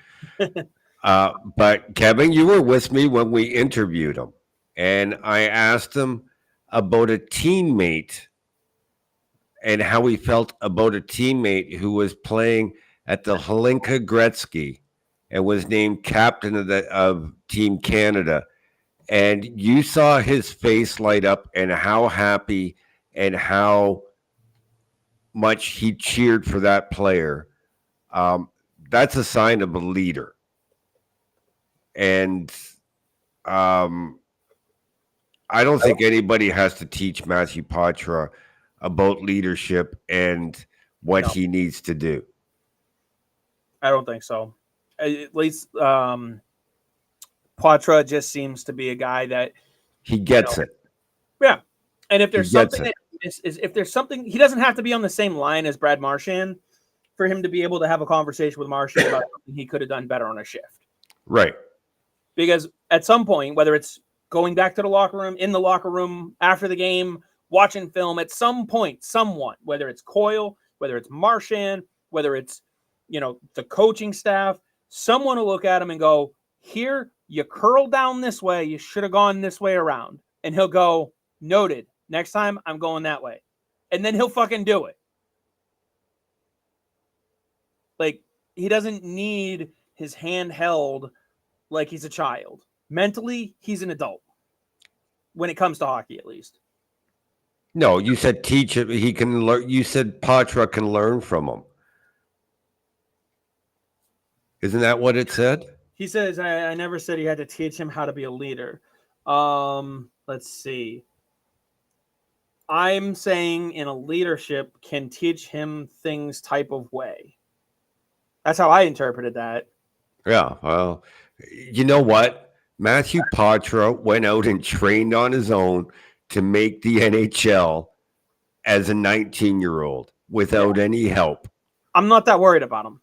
But Kevin, you were with me when we interviewed him, and I asked him about a teammate and how he felt about a teammate who was playing at the Hlinka Gretzky and was named captain of Team Canada. And you saw his face light up and how happy and how much he cheered for that player. That's a sign of a leader. And I don't think anybody has to teach Matthew Poitras about leadership and what he needs to do. I don't think so. At least Poitras just seems to be a guy that he gets it. Yeah. And if there's something if there's something, he doesn't have to be on the same line as Brad Marchand for him to be able to have a conversation with Marchand about something he could have done better on a shift. Right. Because at some point, whether it's going back to the locker room, in the locker room, after the game, watching film, at some point, someone, whether it's Coyle, whether it's Marchand, whether it's, the coaching staff, someone will look at him and go, here, you curled down this way. You should have gone this way around. And he'll go, noted. Next time, I'm going that way. And then he'll fucking do it. Like, he doesn't need his hand held like he's a child. Mentally, he's an adult. When it comes to hockey, at least. No, you said teach it. He can learn. You said Poitras can learn from him. Isn't that what it said? He says, I never said he had to teach him how to be a leader. Let's see. I'm saying in a leadership can teach him things type of way. That's how I interpreted that. Yeah, well, you know what? Matthew Poitras went out and trained on his own to make the NHL as a 19-year-old without any help. I'm not that worried about him.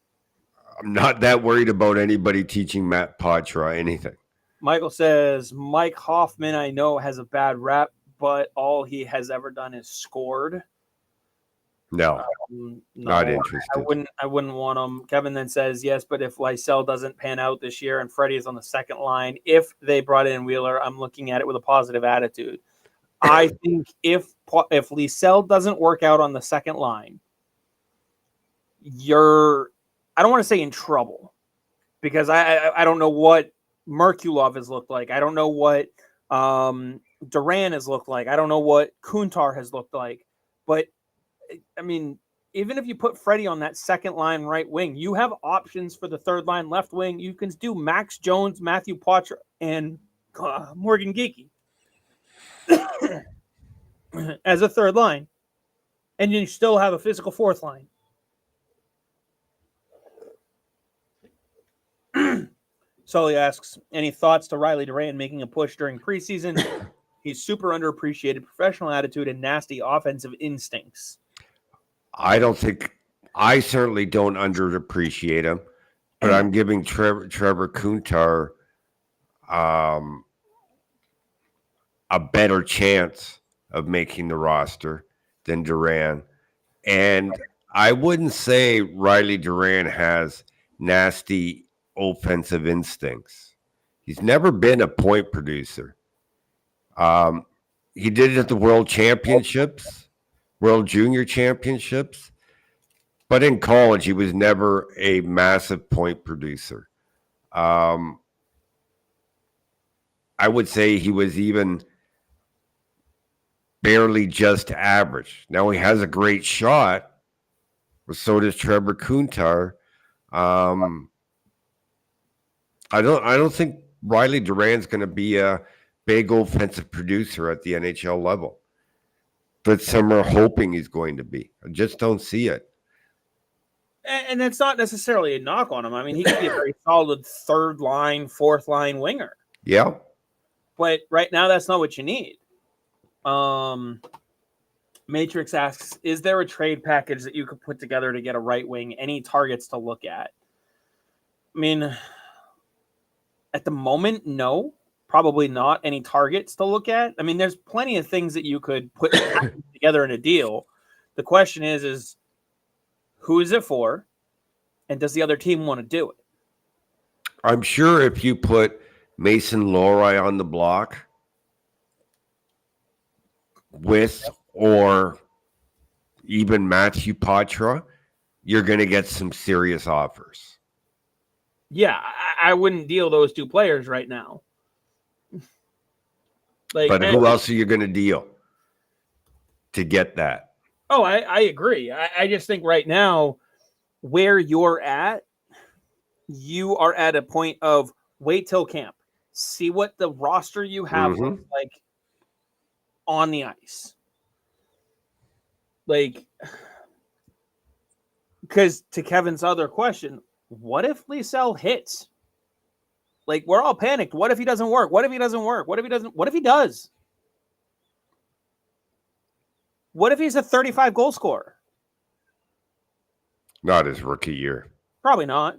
I'm not that worried about anybody teaching Matt Poitras anything. Michael says, Mike Hoffman, I know, has a bad rap, but all he has ever done is scored. No, not interested. I wouldn't want him. Kevin then says, yes, but if Lysell doesn't pan out this year and Freddie is on the second line, if they brought in Wheeler, I'm looking at it with a positive attitude. I think if Lysell doesn't work out on the second line, I don't want to say in trouble, because I don't know what Merkulov has looked like. I don't know what Duran has looked like. I don't know what Kuntar has looked like. But, I mean, even if you put Freddie on that second line right wing, you have options for the third line left wing. You can do Max Jones, Matthew Poitras, and Morgan Geekie as a third line. And you still have a physical fourth line. Sully asks, any thoughts to Riley Duran making a push during preseason? He's super underappreciated, professional attitude, and nasty offensive instincts. I certainly don't underappreciate him, but I'm giving Trevor Kuntar a better chance of making the roster than Duran. And I wouldn't say Riley Duran has nasty offensive instincts. He's never been a point producer. He did it at the World Championships, World Junior Championships, but in college he was never a massive point producer. I would say he was even barely just average. Now he has a great shot, but so does Trevor Kuntar. I don't think Riley Duran's going to be a big offensive producer at the NHL level. But some are hoping he's going to be. I just don't see it. And that's not necessarily a knock on him. I mean, he could be a very solid third line, fourth line winger. Yeah. But right now, that's not what you need. Matrix asks, is there a trade package that you could put together to get a right wing? Any targets to look at? I mean, at the moment, no. Probably not any targets to look at. I mean, there's plenty of things that you could put together in a deal. The question is who is it for? And does the other team want to do it? I'm sure if you put Mason Lohrei on the block with or even Matthew Poitras, you're going to get some serious offers. Yeah, I wouldn't deal those two players right now. But who else are you going to deal to get that? Oh, I agree. I just think right now where you're at, you are at a point of wait till camp. See what the roster you have looks like on the ice. Like, because to Kevin's other question, what if Liesel hits? Like, we're all panicked. What if he doesn't work? What if he doesn't work? What if he doesn't? What if he does? What if he's a 35 goal scorer? Not his rookie year. Probably not.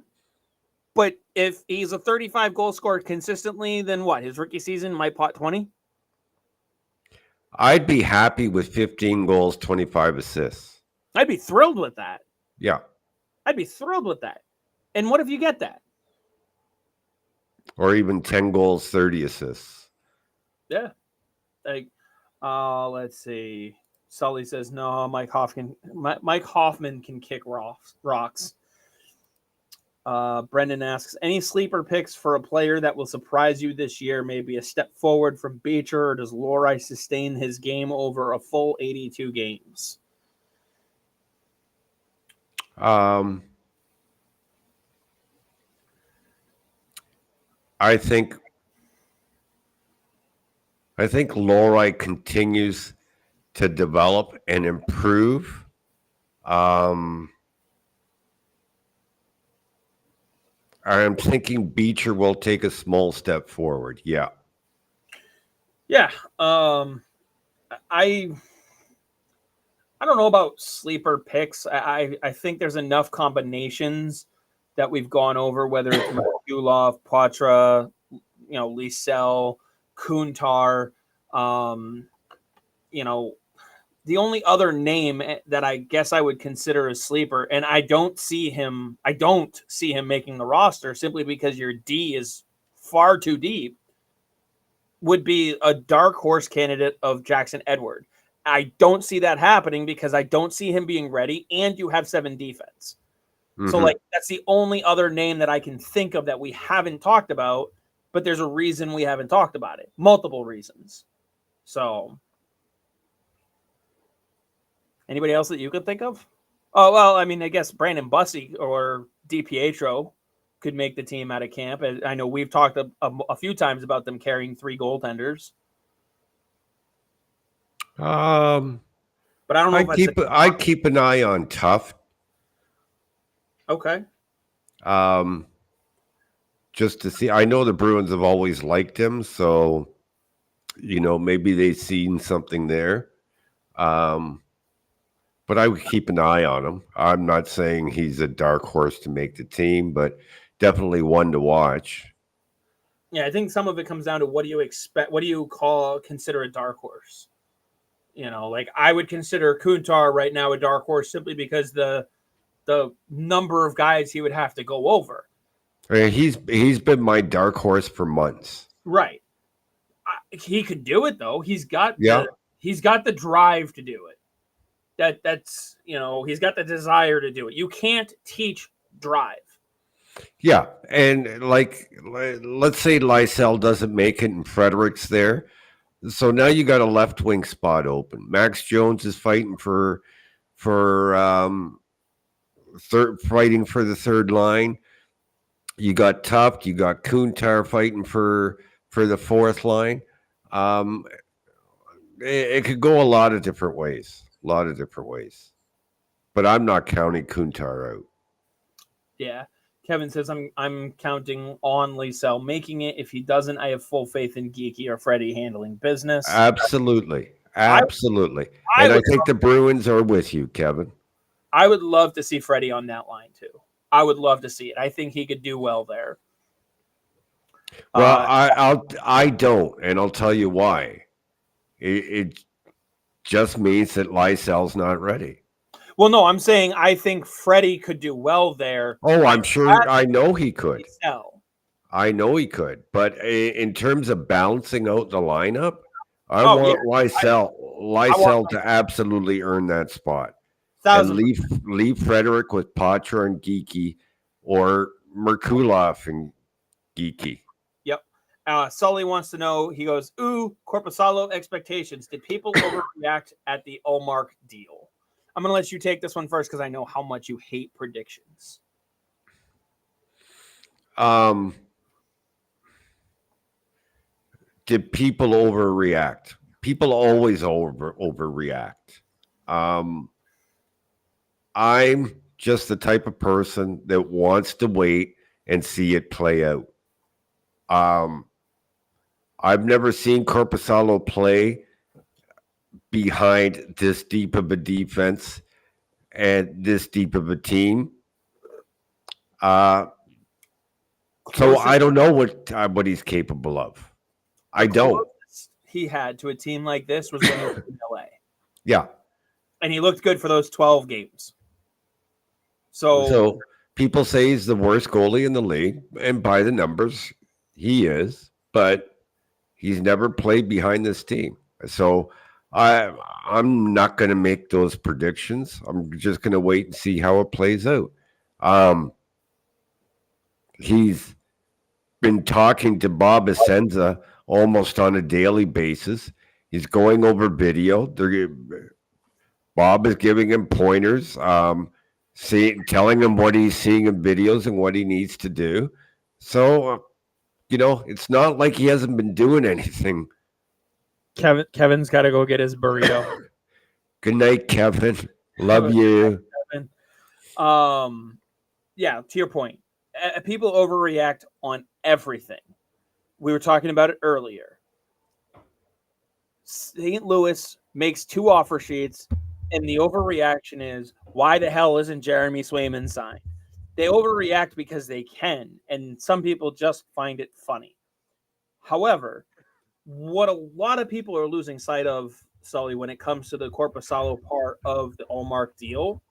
But if he's a 35 goal scorer consistently, then what? His rookie season might pot 20? I'd be happy with 15 goals, 25 assists. I'd be thrilled with that. Yeah. I'd be thrilled with that. And what if you get that? Or even 10 goals, 30 assists. Yeah. Like, let's see. Sully says, no, Mike Hoffman can kick rocks. Brendan asks, any sleeper picks for a player that will surprise you this year? Maybe a step forward from Beecher, or does Lohrei sustain his game over a full 82 games? I think Lohrei continues to develop and improve. I'm thinking Beecher will take a small step forward. Yeah. Yeah. I don't know about sleeper picks. I think there's enough combinations that we've gone over, whether it's Gulov, Poitras, Liesel, Kuntar. The only other name that I guess I would consider a sleeper, and I don't see him making the roster simply because your D is far too deep, would be a dark horse candidate of Jackson Edward. I don't see that happening because I don't see him being ready, and you have 7 defense. Mm-hmm. So, that's the only other name that I can think of that we haven't talked about, but there's a reason we haven't talked about it. Multiple reasons. So, anybody else that you could think of? Oh, well, I mean, I guess Brandon Bussey or DiPietro could make the team out of camp. I know we've talked a few times about them carrying 3 goaltenders, Um, but I don't know if that's I keep an eye on Tough. okay. Um, just to see. I know the Bruins have always liked him, so maybe they've seen something there. Um, but I would keep an eye on him. I'm not saying he's a dark horse to make the team, but definitely one to watch. Yeah, I think some of it comes down to what do you expect? What do you consider a dark horse? Like I would consider Kuntar right now a dark horse simply because the number of guys he would have to go over. He's been my dark horse for months. Right. He could do it though. He's got Yeah. the drive to do it. That's he's got the desire to do it. You can't teach drive. Yeah, and let's say Lysell doesn't make it and Frederick's there. So now you got a left wing spot open. Max Jones is fighting for fighting for the third line. You got Tuft, you got Kuntar fighting for the fourth line. It could go a lot of different ways. But I'm not counting Kuntar out. Yeah. Kevin says I'm counting on Lysell making it. If he doesn't, I have full faith in Geeky or Freddie handling business. Absolutely. I think the Bruins are with you, Kevin. I would love to see Freddie on that line too. I would love to see it. I think he could do well there. Well, I don't, and I'll tell you why. It just means that Lysell's not ready. Well, no, I'm saying I think Freddie could do well there. Oh, I'm sure. I know he could. I know he could. But in terms of balancing out the lineup, I want Lysell to absolutely earn that spot. And leave Frederick with Patra and Geeky or Merkulov and Geeky. Yep. Sully wants to know, he goes, ooh, Korpisalo expectations. Did people overreact at the Ullmark deal? I'm going to let you take this one first because I know how much you hate predictions. Did people overreact? People always overreact. I'm just the type of person that wants to wait and see it play out. I've never seen Korpisalo play behind this deep of a defense and this deep of a team. So I don't know what he's capable of. I don't. He had to a team like this was when he was in LA. Yeah. And he looked good for those 12 games. So people say he's the worst goalie in the league, and by the numbers, he is, but he's never played behind this team. So I'm not going to make those predictions. I'm just going to wait and see how it plays out. He's been talking to Bob Essenza almost on a daily basis. He's going over video. Bob is giving him pointers, telling him what he's seeing in videos and what he needs to do. So, it's not like he hasn't been doing anything. Kevin's got to go get his burrito. Good night, Kevin. Love you. Kevin. Yeah, to your point, people overreact on everything. We were talking about it earlier. St. Louis makes 2 offer sheets, and the overreaction is, why the hell isn't Jeremy Swayman signed? They overreact because they can, and some people just find it funny. However, what a lot of people are losing sight of, Sully, when it comes to the Korpisalo part of the Ullmark deal,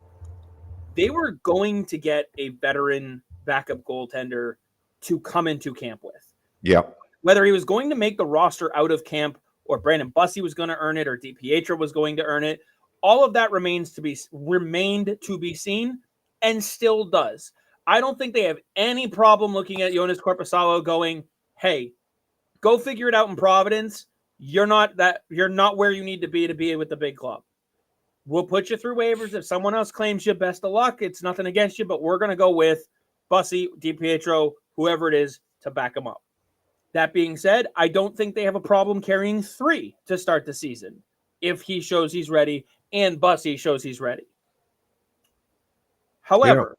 they were going to get a veteran backup goaltender to come into camp with. Yeah. Whether he was going to make the roster out of camp or Brandon Bussey was going to earn it or DiPietro was going to earn it, all of that remained to be seen and still does. I don't think they have any problem looking at Joonas Korpisalo going, hey, go figure it out in Providence. You're not where you need to be with the big club. We'll put you through waivers. If someone else claims you, best of luck. It's nothing against you, but we're going to go with Bussy, DiPietro, whoever it is, to back them up. That being said, I don't think they have a problem carrying 3 to start the season if he shows he's ready and Bussy shows he's ready. However,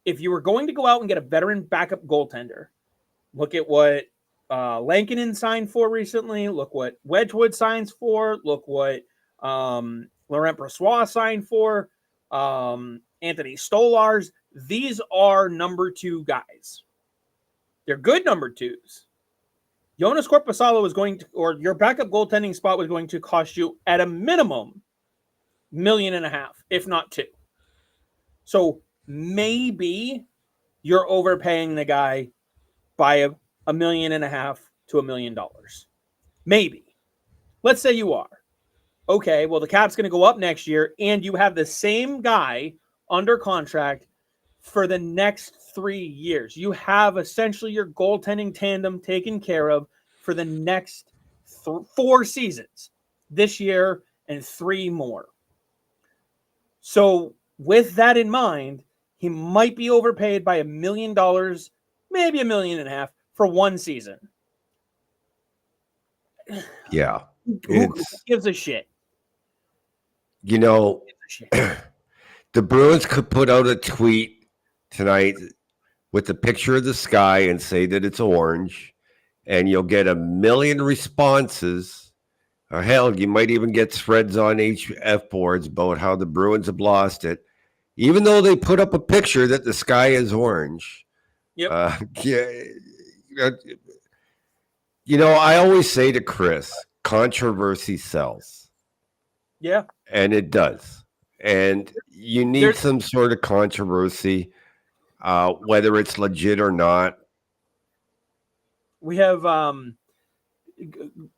if you were going to go out and get a veteran backup goaltender, look at what Lankinen signed for recently. Look what Wedgwood signs for. Look what Laurent Brossoit signed for. Anthony Stolars. These are number 2 guys. They're good number 2s. Jonas Korpisalo was going to, or your backup goaltending spot was going to cost you at a minimum $1.5 million, if not 2. So maybe you're overpaying the guy by $1.5 million to $1 million. Maybe. Let's say you are. Okay, well, the cap's going to go up next year, and you have the same guy under contract for the next 3 years. You have essentially your goaltending tandem taken care of for the next 4 seasons, this year and 3 more. So with that in mind, he might be overpaid by $1 million, maybe $1.5 million for 1 season. Yeah. Who gives a shit? You know, the Bruins could put out a tweet tonight with a picture of the sky and say that it's orange, and you'll get 1 million responses. Or hell, you might even get threads on HF boards about how the Bruins have lost it, even though they put up a picture that the sky is orange. Yep. You know, I always say to Chris, controversy sells. Yeah. And it does. And you need some sort of controversy, whether it's legit or not. We have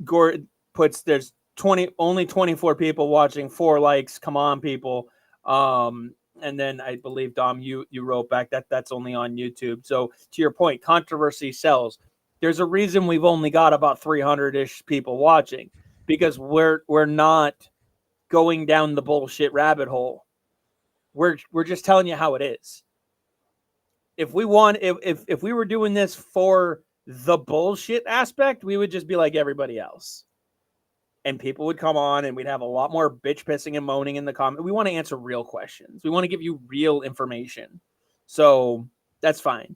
Gore puts there's only 24 people watching, 4 likes. Come on, people. And then I believe Dom, you wrote back that's only on YouTube. So to your point, controversy sells. There's a reason we've only got about 300-ish people watching, because we're not going down the bullshit rabbit hole. We're just telling you how it is. If we were doing this for the bullshit aspect, we would just be like everybody else. And people would come on and we'd have a lot more bitch pissing and moaning in the comment. We want to answer real questions. We want to give you real information. So that's fine.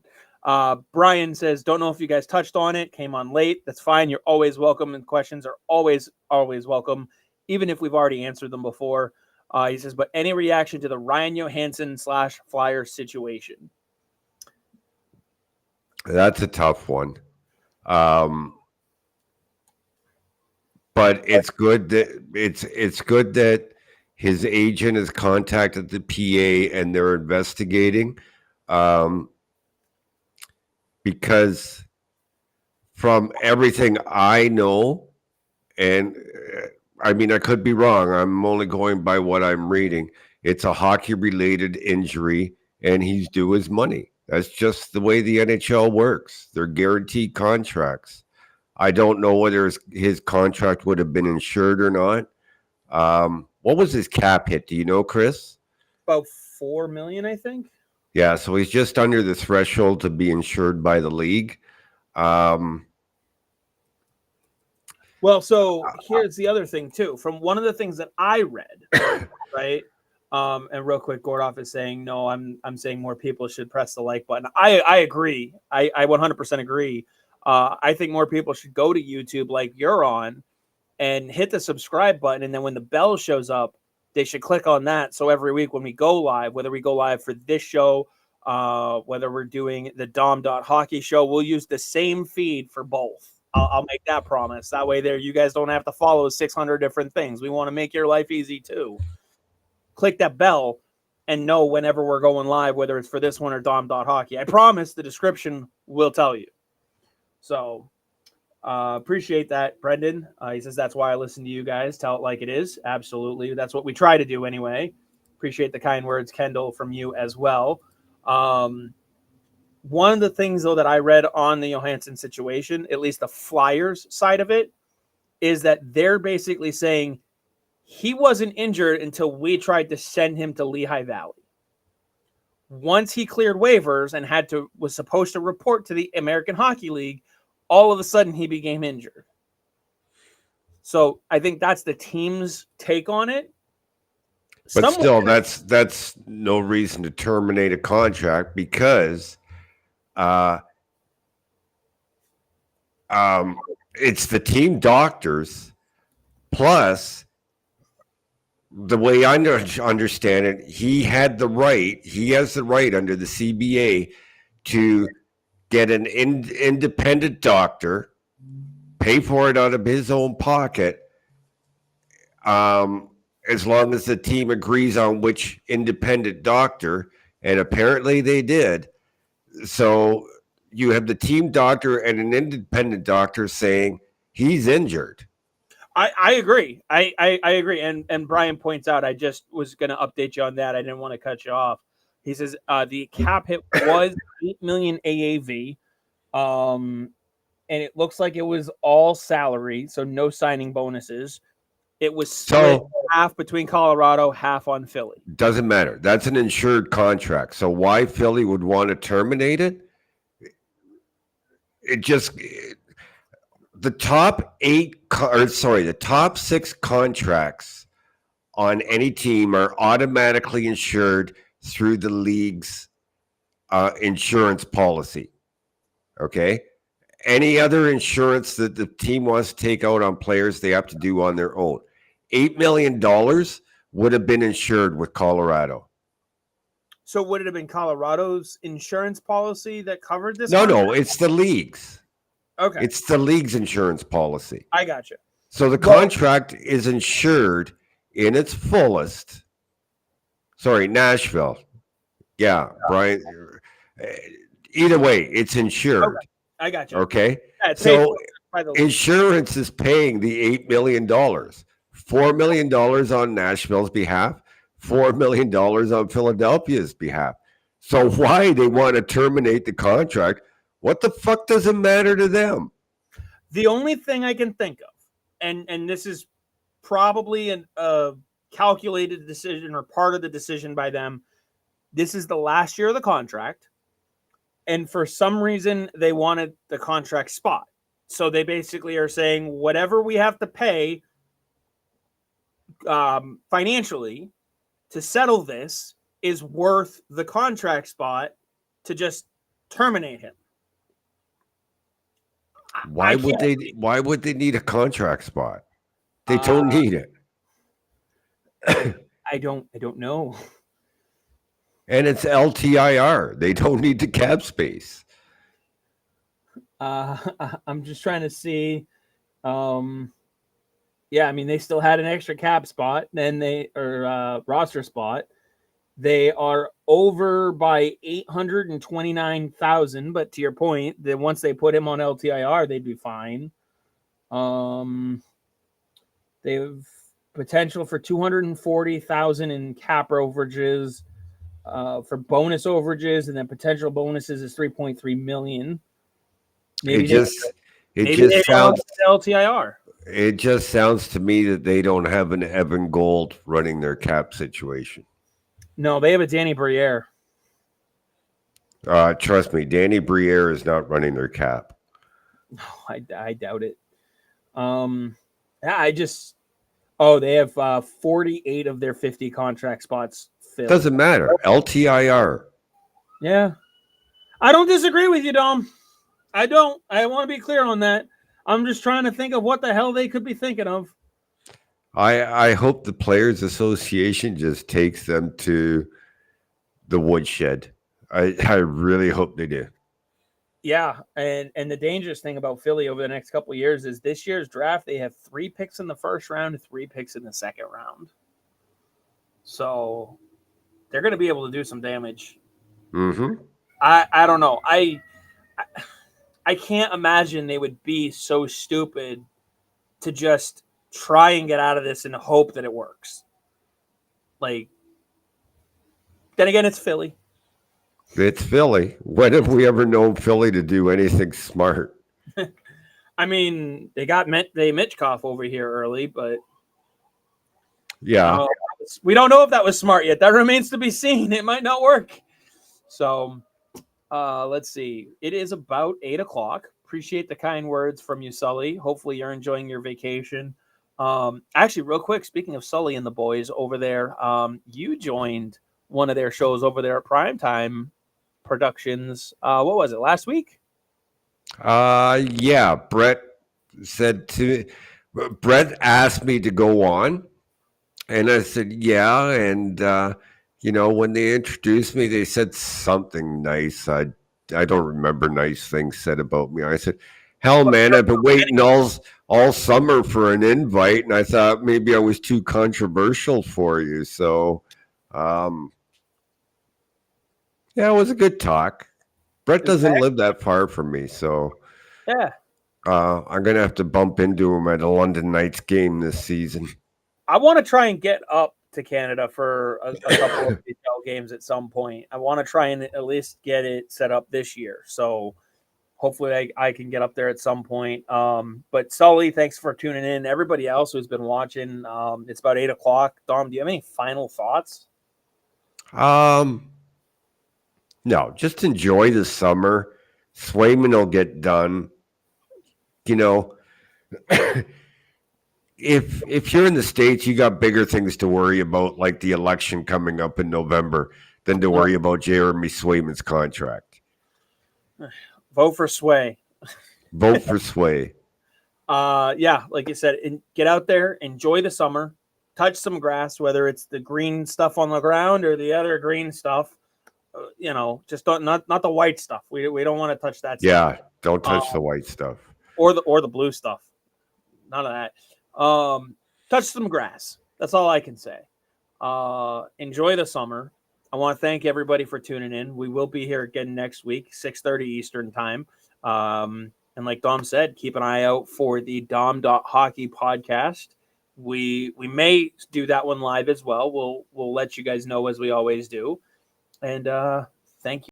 Brian says, don't know if you guys touched on it. Came on late. That's fine. You're always welcome. And questions are always welcome, even if we've already answered them before. He says, but any reaction to the Ryan Johansson / Flyer situation? That's a tough one. But it's good that it's good that his agent has contacted the PA and they're investigating. Because from everything I know, and I mean, I could be wrong. I'm only going by what I'm reading. It's a hockey-related injury, and he's due his money. That's just the way the NHL works. They're guaranteed contracts. I don't know whether his contract would have been insured or not. What was his cap hit? Do you know, Chris? About $4 million, I think. Yeah, so he's just under the threshold to be insured by the league. Well, so here's the other thing, too. From one of the things that I read, right? And real quick, Gordoff is saying, no, I'm saying more people should press the like button. I agree. I 100% agree. I think more people should go to YouTube like you're on and hit the subscribe button. And then when the bell shows up, they should click on that. So every week when we go live, whether we go live for this show, whether we're doing the Dom.Hockey show, we'll use the same feed for both. I'll make that promise. That way there, you guys don't have to follow 600 different things. We want to make your life easy too. Click that bell and know whenever we're going live, whether it's for this one or Dom.Hockey. I promise the description will tell you. So appreciate that, Brendan. He says, that's why I listen to you guys. Tell it like it is. Absolutely. That's what we try to do anyway. Appreciate the kind words, Kendall, from you as well. One of the things, though, that I read on the Johansson situation, at least the Flyers side of it, is that they're basically saying he wasn't injured until we tried to send him to Lehigh Valley. Once he cleared waivers and was supposed to report to the American Hockey League, all of a sudden he became injured. So I think that's the team's take on it. But still, that's no reason to terminate a contract because it's the team doctors plus the way I understand it, he has the right under the CBA to get an independent doctor, pay for it out of his own pocket, as long as the team agrees on which independent doctor, and apparently they did. So you have the team doctor and an independent doctor saying he's injured. I agree. I agree. And Brian points out, I just was going to update you on that. I didn't want to cut you off. He says the cap hit was 8 million AAV. And it looks like it was all salary, so no signing bonuses. It was split half between Colorado, half on Philly. Doesn't matter. That's an insured contract. So why Philly would want to terminate it? The top 6 contracts on any team are automatically insured through the league's insurance policy. Okay? Any other insurance that the team wants to take out on players, they have to do on their own. $8 million would have been insured with Colorado. So would it have been Colorado's insurance policy that covered this? No, it's the league's. Okay. It's the league's insurance policy. I got you. So the contract is insured in its fullest. Sorry, Nashville. Yeah, Brian. Either way, it's insured. Okay. I got you. Okay. Yeah, so insurance is paying the $8 million. $4 million on Nashville's behalf, $4 million on Philadelphia's behalf. So why they want to terminate the contract? What the fuck does it matter to them? The only thing I can think of, and this is probably a calculated decision or part of the decision by them, this is the last year of the contract. And for some reason, they wanted the contract spot. So they basically are saying whatever we have to pay financially to settle this is worth the contract spot to just terminate him. Why would they need a contract spot? They don't need it. I don't know. And it's LTIR. They don't need the cap space. I'm just trying to see. Yeah, I mean, they still had an extra cap spot, roster spot. They are over by 829,000, but to your point, that once they put him on LTIR, they'd be fine. They have potential for 240,000 in cap overages, for bonus overages, and then potential bonuses is 3.3 million. It just sounds LTIR. It just sounds to me that they don't have an Evan Gold running their cap situation. No, they have a Danny Briere. Trust me, Danny Briere is not running their cap. No, I doubt it. They have 48 of their 50 contract spots filled. Doesn't matter. LTIR. Yeah. I don't disagree with you, Dom. I don't. I want to be clear on that. I'm just trying to think of what the hell they could be thinking of. I hope the Players Association just takes them to the woodshed. I really hope they do. Yeah, and the dangerous thing about Philly over the next couple of years is this year's draft, they have 3 picks in the first round and 3 picks in the second round. So they're going to be able to do some damage. Mm-hmm. I don't know. I can't imagine they would be so stupid to just try and get out of this and hope that it works. Like, then again, it's Philly. It's Philly. When have we ever known Philly to do anything smart? I mean, they got Mitchkov over here early, but Yeah. We don't know if that was smart yet. That remains to be seen. It might not work. So let's see. It is about 8:00. Appreciate the kind words from you, Sully. Hopefully you're enjoying your vacation. Actually, real quick, speaking of Sully and the boys over there, you joined one of their shows over there at Primetime Productions. What was it, last week? Yeah. Brett asked me to go on, and I said, yeah. And, when they introduced me, they said something nice. I don't remember nice things said about me. I said, hell, man, I've been waiting all summer for an invite, and I thought maybe I was too controversial for you. So, yeah, it was a good talk. Brett doesn't live that far from me, so Yeah. I'm going to have to bump into him at a London Knights game this season. I want to try and get up to Canada for a couple of NHL games at some point. I want to try and at least get it set up this year. So hopefully I can get up there at some point. But Sully, thanks for tuning in. Everybody else who's been watching, it's about 8:00. Dom, do you have any final thoughts? No, just enjoy the summer. Swayman will get done. If you're in the States, you got bigger things to worry about, like the election coming up in November, than to worry about Jeremy Swayman's contract. Vote for Sway. Vote for Sway. Yeah, like you said, get out there, enjoy the summer, touch some grass, whether it's the green stuff on the ground or the other green stuff. Just not the white stuff. We don't want to touch that stuff. Yeah, don't touch the white stuff. Or the blue stuff. None of that. Touch some grass. That's all I can say. Enjoy the summer. I want to thank everybody for tuning in. We will be here again next week, 6:30 Eastern time. And like Dom said, keep an eye out for the Dom.Hockey podcast. We may do that one live as well. We'll let you guys know as we always do. And thank you.